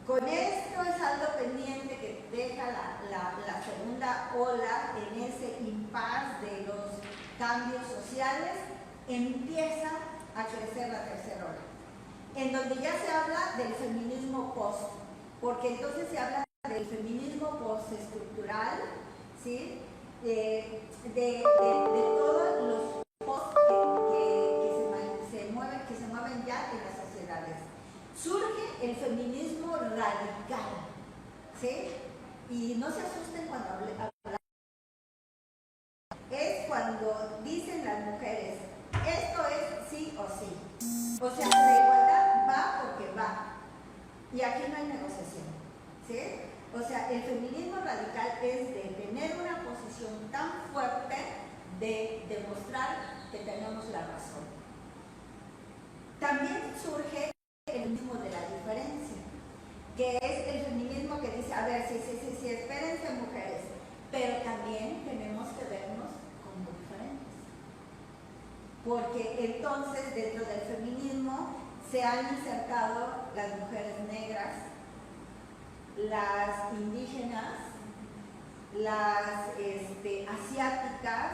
Speaker 3: Con esto es algo pendiente que deja la segunda ola en ese impasse de los cambios sociales, empieza a crecer la tercera ola, en donde ya se habla del feminismo post, porque entonces se habla del feminismo postestructural, ¿sí? de todos los post que se mueven ya en las sociedades. Surge el feminismo radical, ¿sí? Y no se asusten cuando hablamos. Es cuando dicen las mujeres, esto es sí o sí. O sea, la igualdad va porque va. Y aquí no hay negociación, ¿sí? O sea, el feminismo radical es de tener una posición tan fuerte de demostrar que tenemos la razón. También surge el feminismo de la diferencia, que es el feminismo que dice, a ver, sí, espérense mujeres, pero también tenemos que vernos como diferentes. Porque entonces dentro del feminismo se han insertado las mujeres negras, las indígenas, las asiáticas.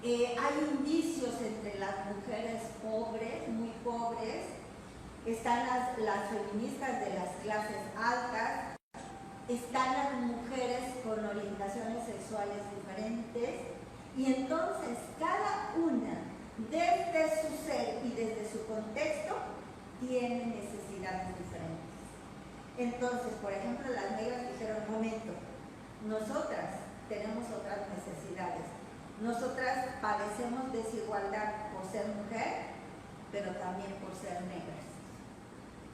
Speaker 3: Hay indicios entre las mujeres pobres, muy pobres, están las feministas de las clases altas, están las mujeres con orientaciones sexuales diferentes, y entonces cada una, desde su ser y desde su contexto, tiene necesidades diferentes. Entonces, por ejemplo, las negras dijeron, un momento, nosotras tenemos otras necesidades. Nosotras padecemos desigualdad por ser mujer, pero también por ser negras.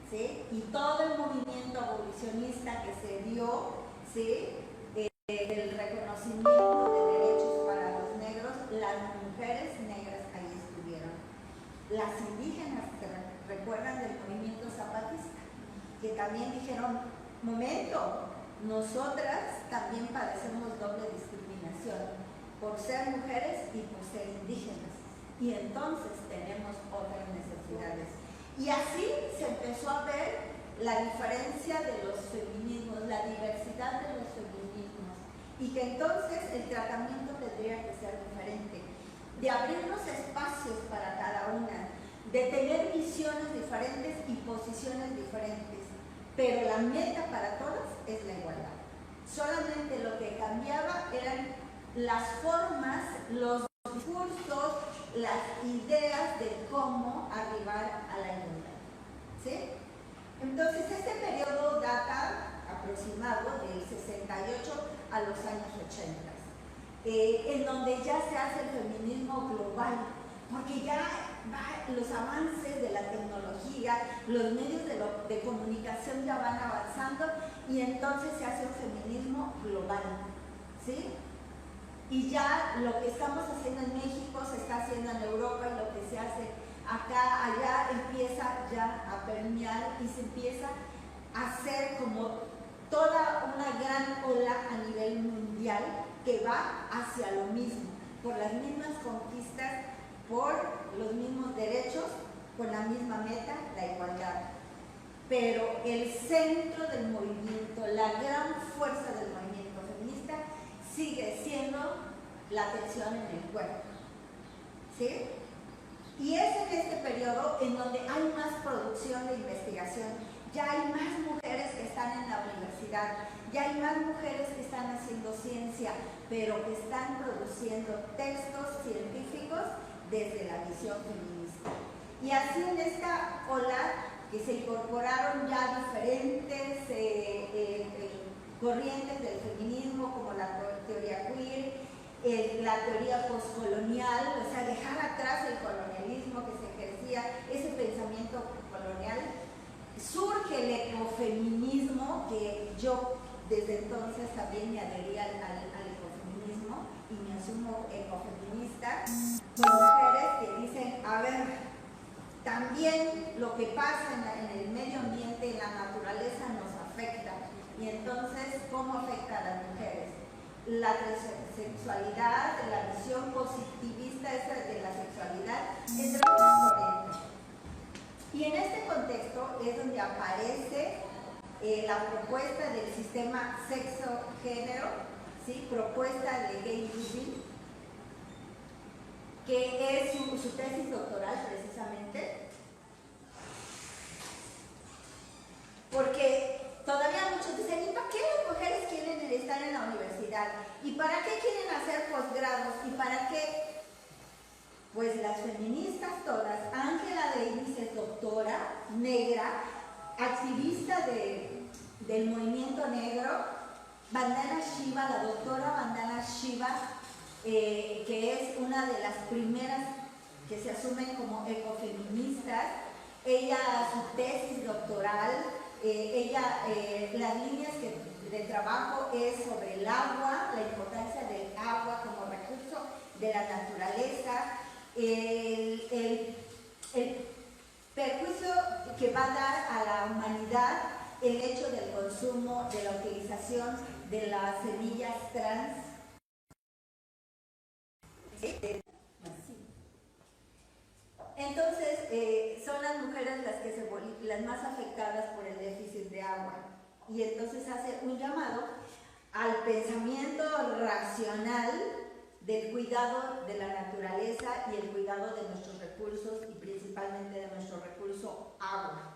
Speaker 3: ¿Sí? Y todo el movimiento abolicionista que se dio, ¿sí? Del reconocimiento de derechos para los negros, las mujeres negras ahí estuvieron. Las indígenas, que recuerdan del movimiento zapatista, que también dijeron, momento, nosotras también padecemos doble discriminación por ser mujeres y por ser indígenas, y entonces tenemos otras necesidades. Y así se empezó a ver la diferencia de los feminismos, la diversidad de los feminismos, y que entonces el tratamiento tendría que ser diferente, de abrirnos espacios para cada una, de tener visiones diferentes y posiciones diferentes, pero la meta para todas es la igualdad. Solamente lo que cambiaba eran las formas, los discursos, las ideas de cómo arribar a la igualdad. ¿Sí? Entonces, este periodo data aproximado del 68 a los años 80, en donde ya se hace el feminismo global, porque ya los avances de la tecnología, los medios de comunicación ya van avanzando, y entonces se hace un feminismo global. ¿Sí? Y ya lo que estamos haciendo en México se está haciendo en Europa, y lo que se hace acá, allá, empieza ya a permear y se empieza a hacer como toda una gran ola a nivel mundial que va hacia lo mismo, por las mismas conquistas, por los mismos derechos, con la misma meta, la igualdad. Pero el centro del movimiento, la gran fuerza del movimiento feminista, sigue siendo la atención en el cuerpo. ¿Sí? Y es en este periodo en donde hay más producción de investigación, ya hay más mujeres que están en la universidad, ya hay más mujeres que están haciendo ciencia, pero que están produciendo textos científicos desde la visión feminista. Y así en esta ola que se incorporaron ya diferentes corrientes del feminismo, como la teoría queer, la teoría postcolonial, o sea, dejar atrás el colonialismo que se ejercía, ese pensamiento colonial. Surge el ecofeminismo, que yo desde entonces también me adhería al ecofeminismo y me asumo ecofeminista, con mujeres que dicen, a ver, también lo que pasa en el medio ambiente, en la naturaleza, nos afecta. Y entonces, ¿cómo afecta a las mujeres? La sexualidad, la visión positivista esa de la sexualidad, entre otras corrientes. Y en este contexto es donde aparece la propuesta del sistema sexo-género, ¿sí? Propuesta de Gayle Rubin, que es su tesis doctoral precisamente, porque todavía muchos dicen, ¿y para qué las mujeres quieren estar en la universidad? ¿Y para qué quieren hacer posgrados? ¿Y para qué? Pues las feministas todas, Angela Davis es doctora, negra, activista del movimiento negro, Vandana Shiva, la doctora Vandana Shiva, que es una de las primeras que se asumen como ecofeministas. Ella, su tesis doctoral, las líneas de trabajo es sobre el agua, la importancia del agua como recurso de la naturaleza, el perjuicio que va a dar a la humanidad el hecho del consumo, de la utilización de las semillas trans. Entonces, son las mujeres las más afectadas por el déficit de agua, y entonces hace un llamado al pensamiento racional del cuidado de la naturaleza y el cuidado de nuestros recursos, y principalmente de nuestro recurso agua.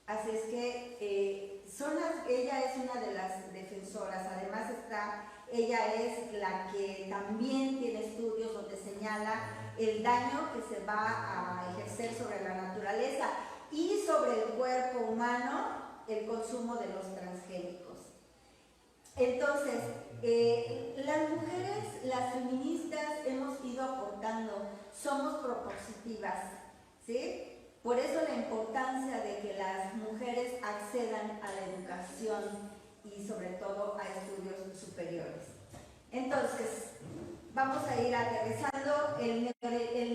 Speaker 3: Así es que ella es una de las defensoras. Además ella es la que también tiene estudios donde señala el daño que se va a ejercer sobre la naturaleza y sobre el cuerpo humano el consumo de los transgénicos. Entonces, las mujeres, las feministas, hemos ido aportando, somos propositivas, ¿sí? Por eso la importancia de que las mujeres accedan a la educación y sobre todo a estudios superiores. Entonces, vamos a ir aterrizando. El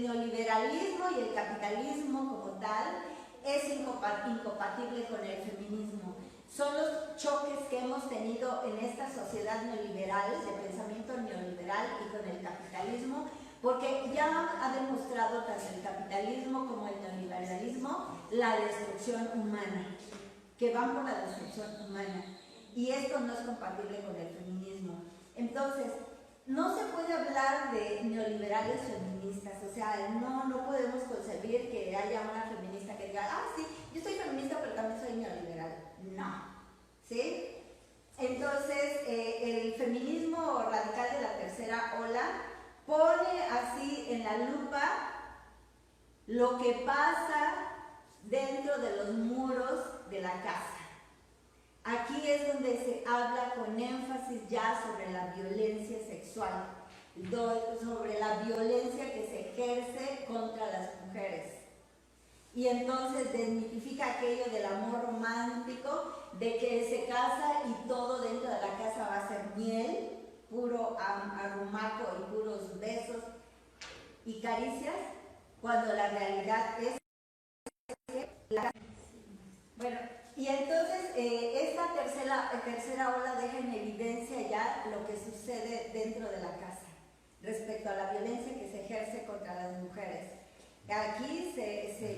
Speaker 3: neoliberalismo y el capitalismo como tal es incompatible con el feminismo. Son los choques que hemos tenido en esta sociedad neoliberal, de pensamiento neoliberal y con el capitalismo, porque ya ha demostrado tanto el capitalismo como el neoliberalismo la destrucción humana, que van por la destrucción humana, y esto no es compatible con el feminismo. Entonces, no se puede hablar de neoliberales feministas, o sea, no podemos concebir que haya una feminista que diga, sí, yo soy feminista pero también soy neoliberal. No, ¿sí? Entonces, el feminismo radical de la tercera ola pone así en la lupa lo que pasa dentro de los muros de la casa. Aquí es donde se habla con énfasis ya sobre la violencia sexual, sobre la violencia que se ejerce contra las mujeres. Y entonces desmitifica aquello del amor romántico, de que se casa y todo dentro de la casa va a ser miel, puro arrumaco y puros besos y caricias, cuando la realidad es que bueno, y entonces esta tercera ola deja en evidencia ya lo que sucede dentro de la casa respecto a la violencia que se ejerce contra las mujeres. Aquí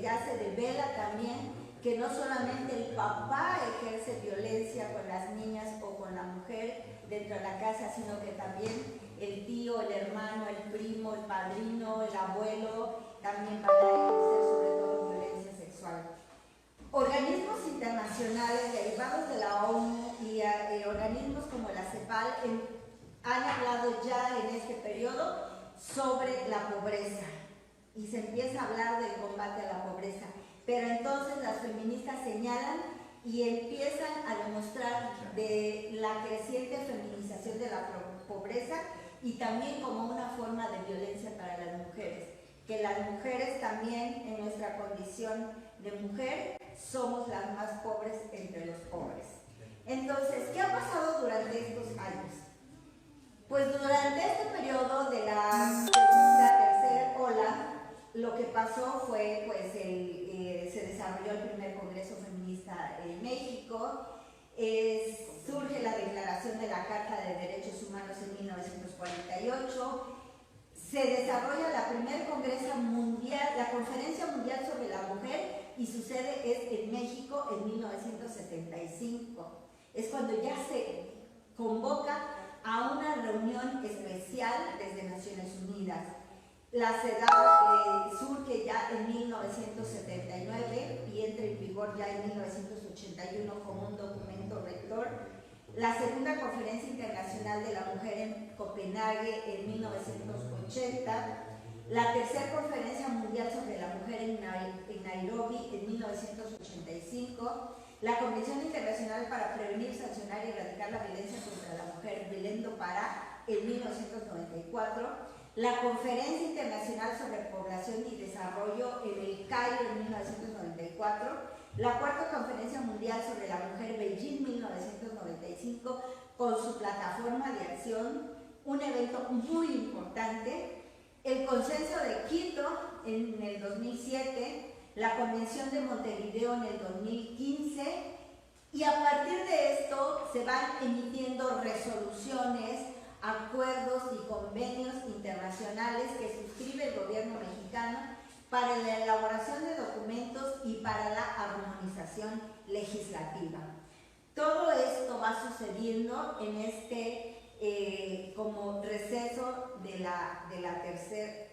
Speaker 3: ya se devela también que no solamente el papá ejerce violencia con las niñas o con la mujer dentro de la casa, sino que también el tío, el hermano, el primo, el padrino, el abuelo también van a ejercer sobre todo violencia sexual. Organismos internacionales derivados de la ONU y organismos como la CEPAL han hablado ya en este periodo sobre la pobreza y se empieza a hablar del combate a la pobreza, pero entonces las feministas señalan y empiezan a demostrar de la creciente feminización de la pobreza y también como una forma de violencia para las mujeres, que las mujeres también en nuestra condición de mujer somos las más pobres entre los pobres. Entonces, ¿qué ha pasado durante estos años? Pues durante este periodo de la tercera ola, lo que pasó fue, pues, se desarrolló el primer Congreso Feminista en México, surge la Declaración de la Carta de Derechos Humanos en 1948, se desarrolla la primera Conferencia Mundial sobre la Mujer, y su sede es en México en 1975. Es cuando ya se convoca a una reunión especial desde Naciones Unidas. La CEDAW surge ya en 1979 y entra en vigor ya en 1981 como un documento rector. La segunda Conferencia Internacional de la Mujer en Copenhague en 1980. La tercera Conferencia Mundial sobre la Mujer en Nairobi en 1985. La Convención Internacional para Prevenir, Sancionar y Erradicar la Violencia contra la Mujer, Belén do Pará, en 1994. La Conferencia Internacional sobre Población y Desarrollo en el Cairo en 1994. La cuarta Conferencia Mundial sobre la Mujer, Beijing, 1995, con su plataforma de acción, un evento muy importante. El Consenso de Quito en el 2007, la Convención de Montevideo en el 2015, y a partir de esto se van emitiendo resoluciones, acuerdos y convenios internacionales que suscribe el gobierno mexicano para la elaboración de documentos y para la armonización legislativa. Todo esto va sucediendo en este como receso de la tercera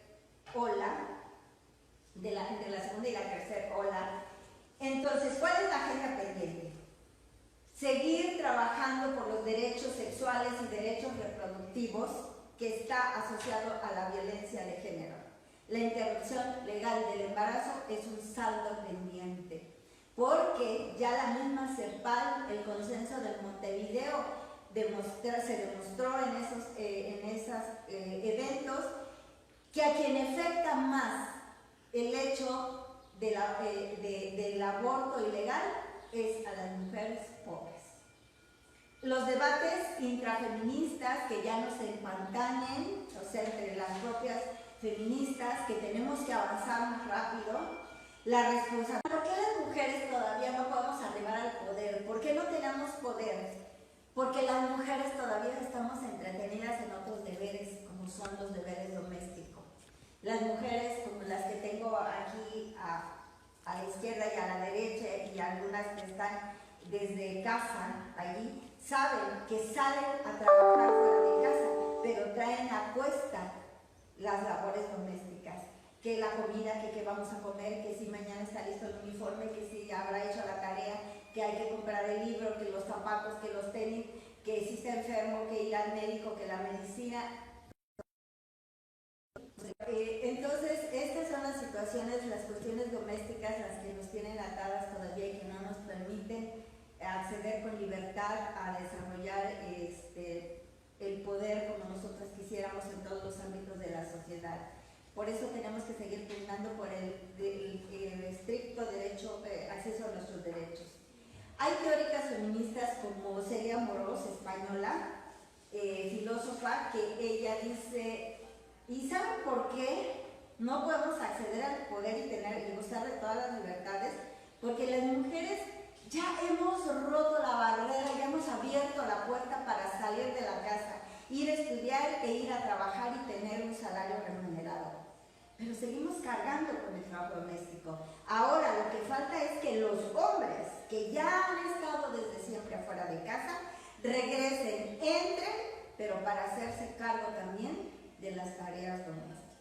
Speaker 3: ola, entre la segunda y la tercera ola, Entonces, ¿cuál es la agenda pendiente? Seguir trabajando por los derechos sexuales y derechos reproductivos que está asociado a la violencia de género. La interrupción legal del embarazo es un saldo pendiente, porque ya la misma CEPAL, el consenso del Montevideo, se demostró en esos eventos que a quien afecta más el hecho del aborto ilegal es a las mujeres pobres. Los debates intrafeministas que ya no se empantanen, o sea, entre las propias feministas, que tenemos que avanzar más rápido, la responsabilidad. ¿Por qué las mujeres todavía no podemos arribar al poder? ¿Por qué no tenemos poder? Porque las mujeres todavía estamos entretenidas en otros deberes, como son los deberes domésticos. Las mujeres, como las que tengo aquí a la izquierda y a la derecha, y algunas que están desde casa allí, saben que salen a trabajar fuera de casa, pero traen a cuesta las labores domésticas, que la comida, que qué vamos a comer, que si mañana está listo el uniforme, que si habrá hecho la tarea, que hay que comprar el libro, que los zapatos, que los tenis, que si está enfermo, que ir al médico, que la medicina. Entonces, estas son las situaciones, las cuestiones domésticas, las que nos tienen atadas todavía y que no nos permiten acceder con libertad a desarrollar el poder como nosotros quisiéramos en todos los ámbitos de la sociedad. Por eso tenemos que seguir pugnando por el estricto derecho, acceso a nuestros derechos. Hay teóricas feministas como Celia Amorós, española, filósofa, que ella dice, ¿y saben por qué no podemos acceder al poder y tener y gozar de todas las libertades? Porque las mujeres ya hemos roto la barrera, ya hemos abierto la puerta para salir de la casa, ir a estudiar e ir a trabajar y tener un salario remunerado. Pero seguimos cargando con el trabajo doméstico. Ahora lo que falta es que los hombres que ya han estado desde siempre afuera de casa regresen, entren, pero para hacerse cargo también de las tareas domésticas.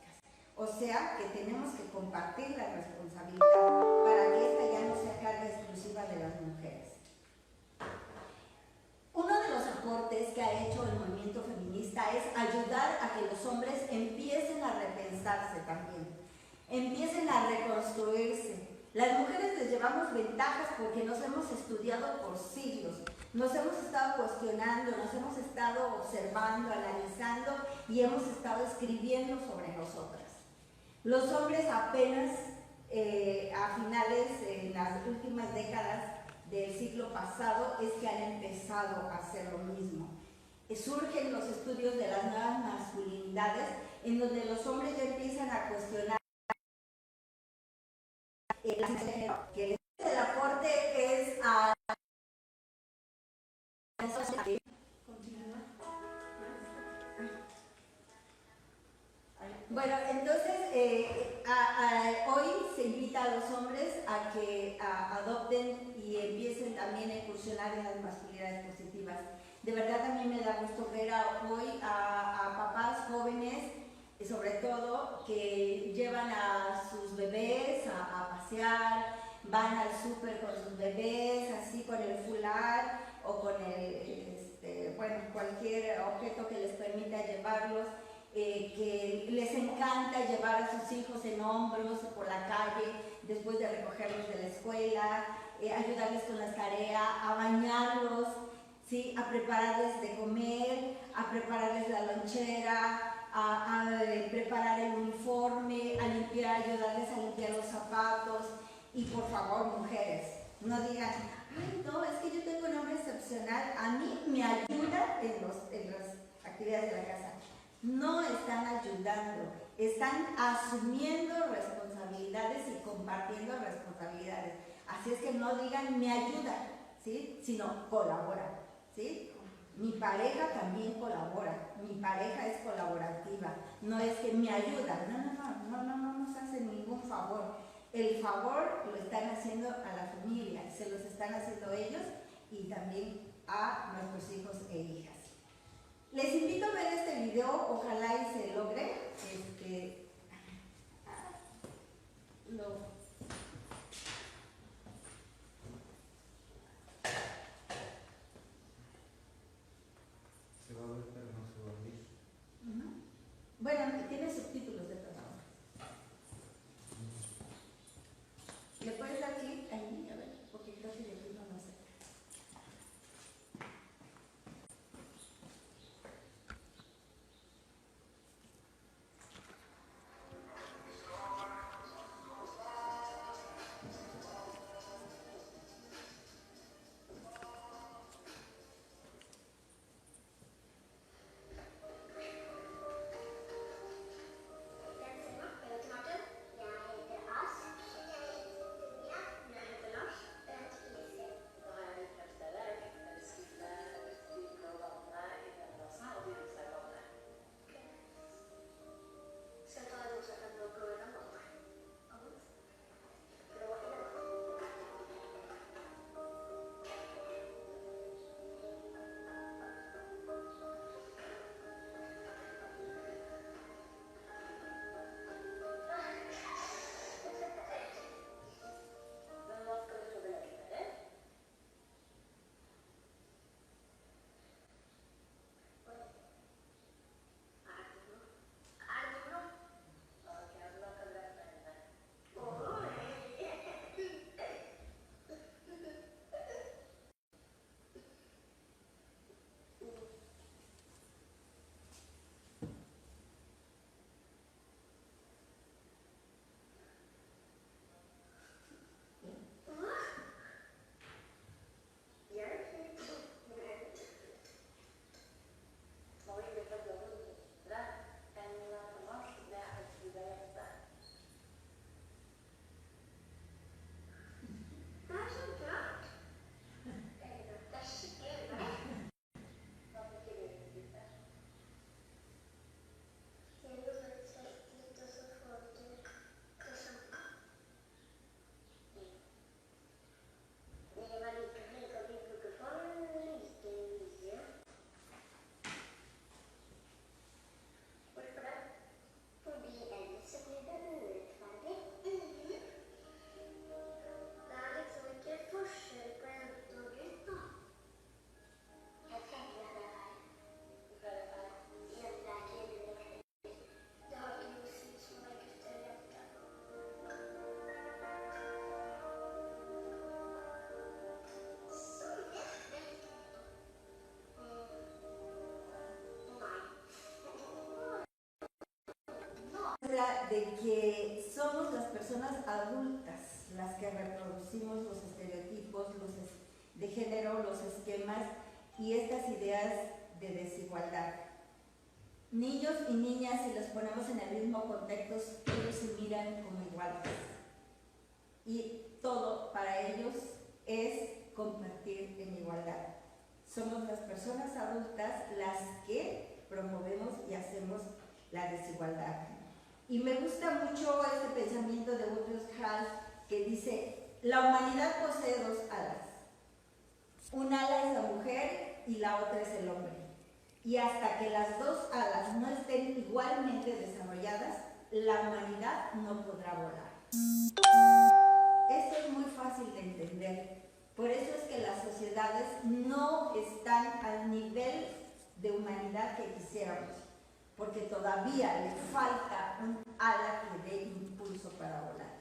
Speaker 3: O sea que tenemos que compartir la responsabilidad para que esta ya no sea carga exclusiva de las mujeres. Uno de los aportes que ha hecho el movimiento feminista es ayudar a que los hombres empiecen a repensarse también, empiecen a reconstruirse. Las mujeres les llevamos ventajas porque nos hemos estudiado por siglos, nos hemos estado cuestionando, nos hemos estado observando, analizando y hemos estado escribiendo sobre nosotras. Los hombres apenas a finales, en las últimas décadas del siglo pasado, es que han empezado a hacer lo mismo. Surgen los estudios de las nuevas masculinidades, en donde los hombres ya empiezan a cuestionar que el aporte es a... Bueno, entonces hoy se invita a los hombres a que adopten y empiecen también a incursionar en las masculinidades positivas. De verdad a mí me da gusto ver hoy a papás jóvenes, sobre todo, que llevan a sus bebés a pasear, van al súper con sus bebés, así con el fular o con cualquier objeto que les permita llevarlos. Que les encanta llevar a sus hijos en hombros por la calle después de recogerlos de la escuela, ayudarles con las tareas, a bañarlos, ¿sí? A prepararles de comer, a prepararles la lonchera, a preparar el uniforme, a limpiar, ayudarles a limpiar los zapatos. Y por favor, mujeres, no digan, ay no, es que yo tengo un hombre excepcional, a mí me ayuda en las actividades de la casa. No están ayudando, están asumiendo responsabilidades y compartiendo responsabilidades. Así es que no digan me ayuda, ¿sí? Sino colabora, ¿sí? Mi pareja también colabora, mi pareja es colaborativa, no es que me ayuda, no nos hacen ningún favor. El favor lo están haciendo a la familia, se los están haciendo ellos y también a nuestros hijos e hijas. Les invito a ver este video, ojalá y se logre. muestra de que somos las personas adultas las que reproducimos los estereotipos de género, los esquemas y estas ideas de desigualdad. Niños y niñas, si los ponemos en el mismo contexto, ellos se miran como iguales. Y todo para ellos es compartir en igualdad. Somos las personas adultas las que promovemos y hacemos la desigualdad. Y me gusta mucho este pensamiento de Woodrow Hall que dice: la humanidad posee dos alas. Un ala es la mujer y la otra es el hombre. Y hasta que las dos alas no estén igualmente desarrolladas, la humanidad no podrá volar. Esto es muy fácil de entender. Por eso es que las sociedades no están al nivel de humanidad que quisiéramos, porque todavía le falta un ala que dé impulso para volar.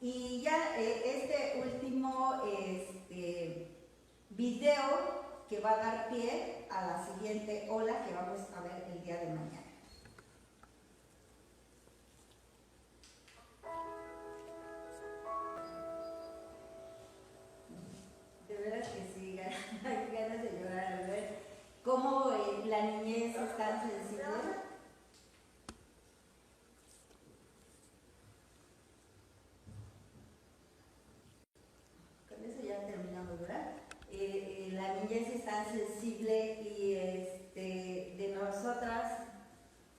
Speaker 3: Y ya este último video que va a dar pie a la siguiente ola que vamos a ver el día de mañana. De veras que sí, hay ganas de llorar al ver cómo la niñez es tan sensible. Con eso ya terminamos, ¿verdad? La niñez es tan sensible y de nosotras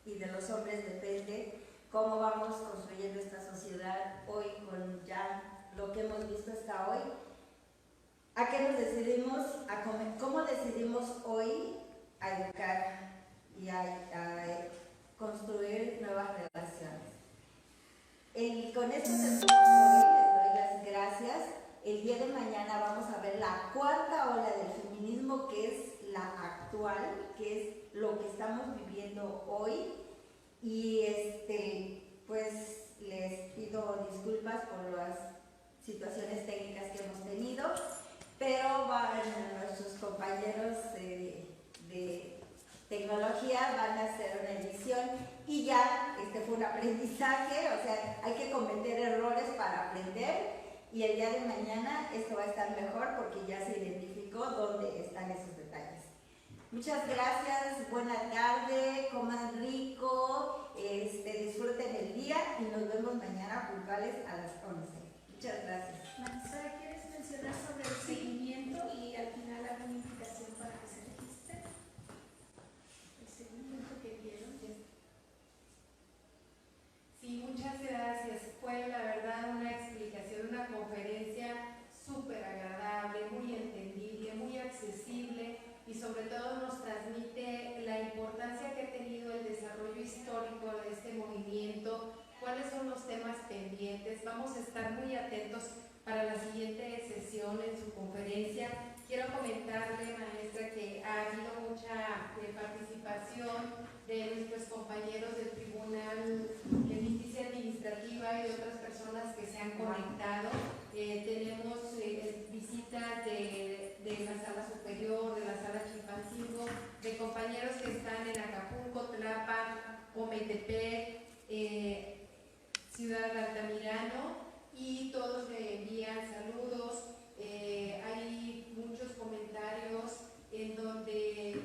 Speaker 3: y de los hombres depende cómo vamos construyendo esta sociedad hoy con ya lo que hemos visto hasta hoy. ¿A qué nos decidimos? ¿Cómo decidimos hoy a educar y a construir nuevas relaciones? Con esto terminamos hoy, les doy las gracias. El día de mañana vamos a ver la cuarta ola del feminismo, que es la actual, que es lo que estamos viviendo hoy. Y pues les pido disculpas por las situaciones técnicas que hemos tenido, pero nuestros compañeros de tecnología van a hacer una edición y ya fue un aprendizaje, o sea, hay que cometer errores para aprender. Y el día de mañana esto va a estar mejor porque ya se identificó dónde están esos detalles. Muchas gracias, buena tarde, coman rico, disfruten el día y nos vemos mañana puntuales a las 11. Muchas gracias.
Speaker 2: Marisol, ¿quieres mencionar sobre el seguimiento y al final alguna invitación para que se registren? El seguimiento que dieron.
Speaker 4: Sí, muchas gracias. Fue la verdad una explicación, una conferencia súper agradable, muy entendible, muy accesible y sobre todo nos transmite la importancia que ha tenido el desarrollo histórico de este movimiento, cuáles son los temas pendientes. Vamos a estar muy atentos para la siguiente sesión en su conferencia. Quiero comentarle, maestra, que ha habido mucha participación de nuestros compañeros del Tribunal de Justicia Administrativa y de otras personas que se han conectado. Tenemos visitas de la Sala Superior, de la Sala Chilpancingo, de compañeros que están en Acapulco, Tlapan, Ometepec, Ciudad de Altamirano, y todos me envían saludos. Hay muchos comentarios en donde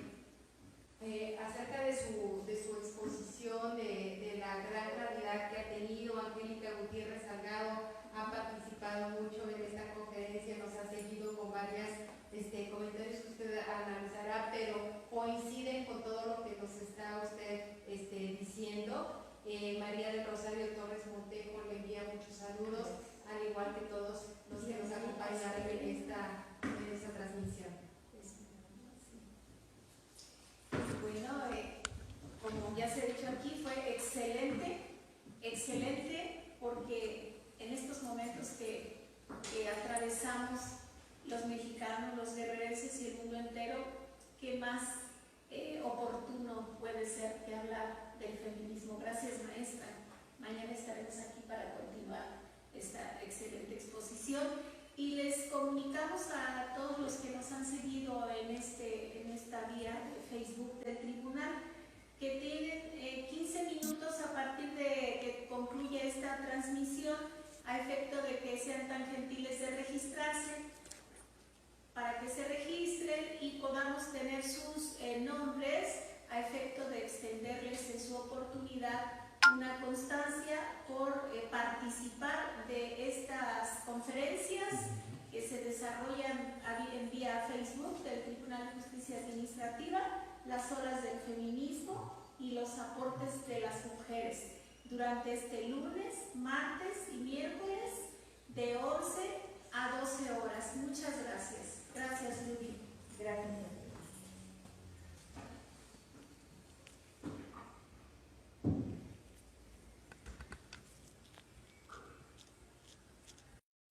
Speaker 4: acerca de su exposición, de la gran claridad que ha tenido. Angélica Gutiérrez Salgado ha participado mucho en esta conferencia, nos ha seguido con varios comentarios que usted analizará, pero coinciden con todo lo que nos está usted diciendo. María del Rosario Torres Montejo le envía muchos saludos, al igual que todos los que nos acompañaron en esta transmisión.
Speaker 2: Bueno, como ya se ha dicho aquí, fue excelente, porque en estos momentos que atravesamos los mexicanos, los guerrerenses y el mundo entero, ¿qué más oportuno puede ser que hablar del feminismo? Gracias, maestra. Mañana estaremos aquí para continuar esta excelente exposición y les comunicamos a todos los que nos han seguido en esta vía de Facebook del Tribunal que tienen 15 minutos a partir de que concluye esta transmisión a efecto de que sean tan gentiles de registrarse, para que se registren y podamos tener sus nombres a efecto de extenderles en su oportunidad una constancia por participar de estas conferencias que se desarrollan en vía Facebook del Tribunal de Justicia Administrativa, las horas del feminismo y los aportes de las mujeres durante este lunes, martes y miércoles de 11 a 12 horas.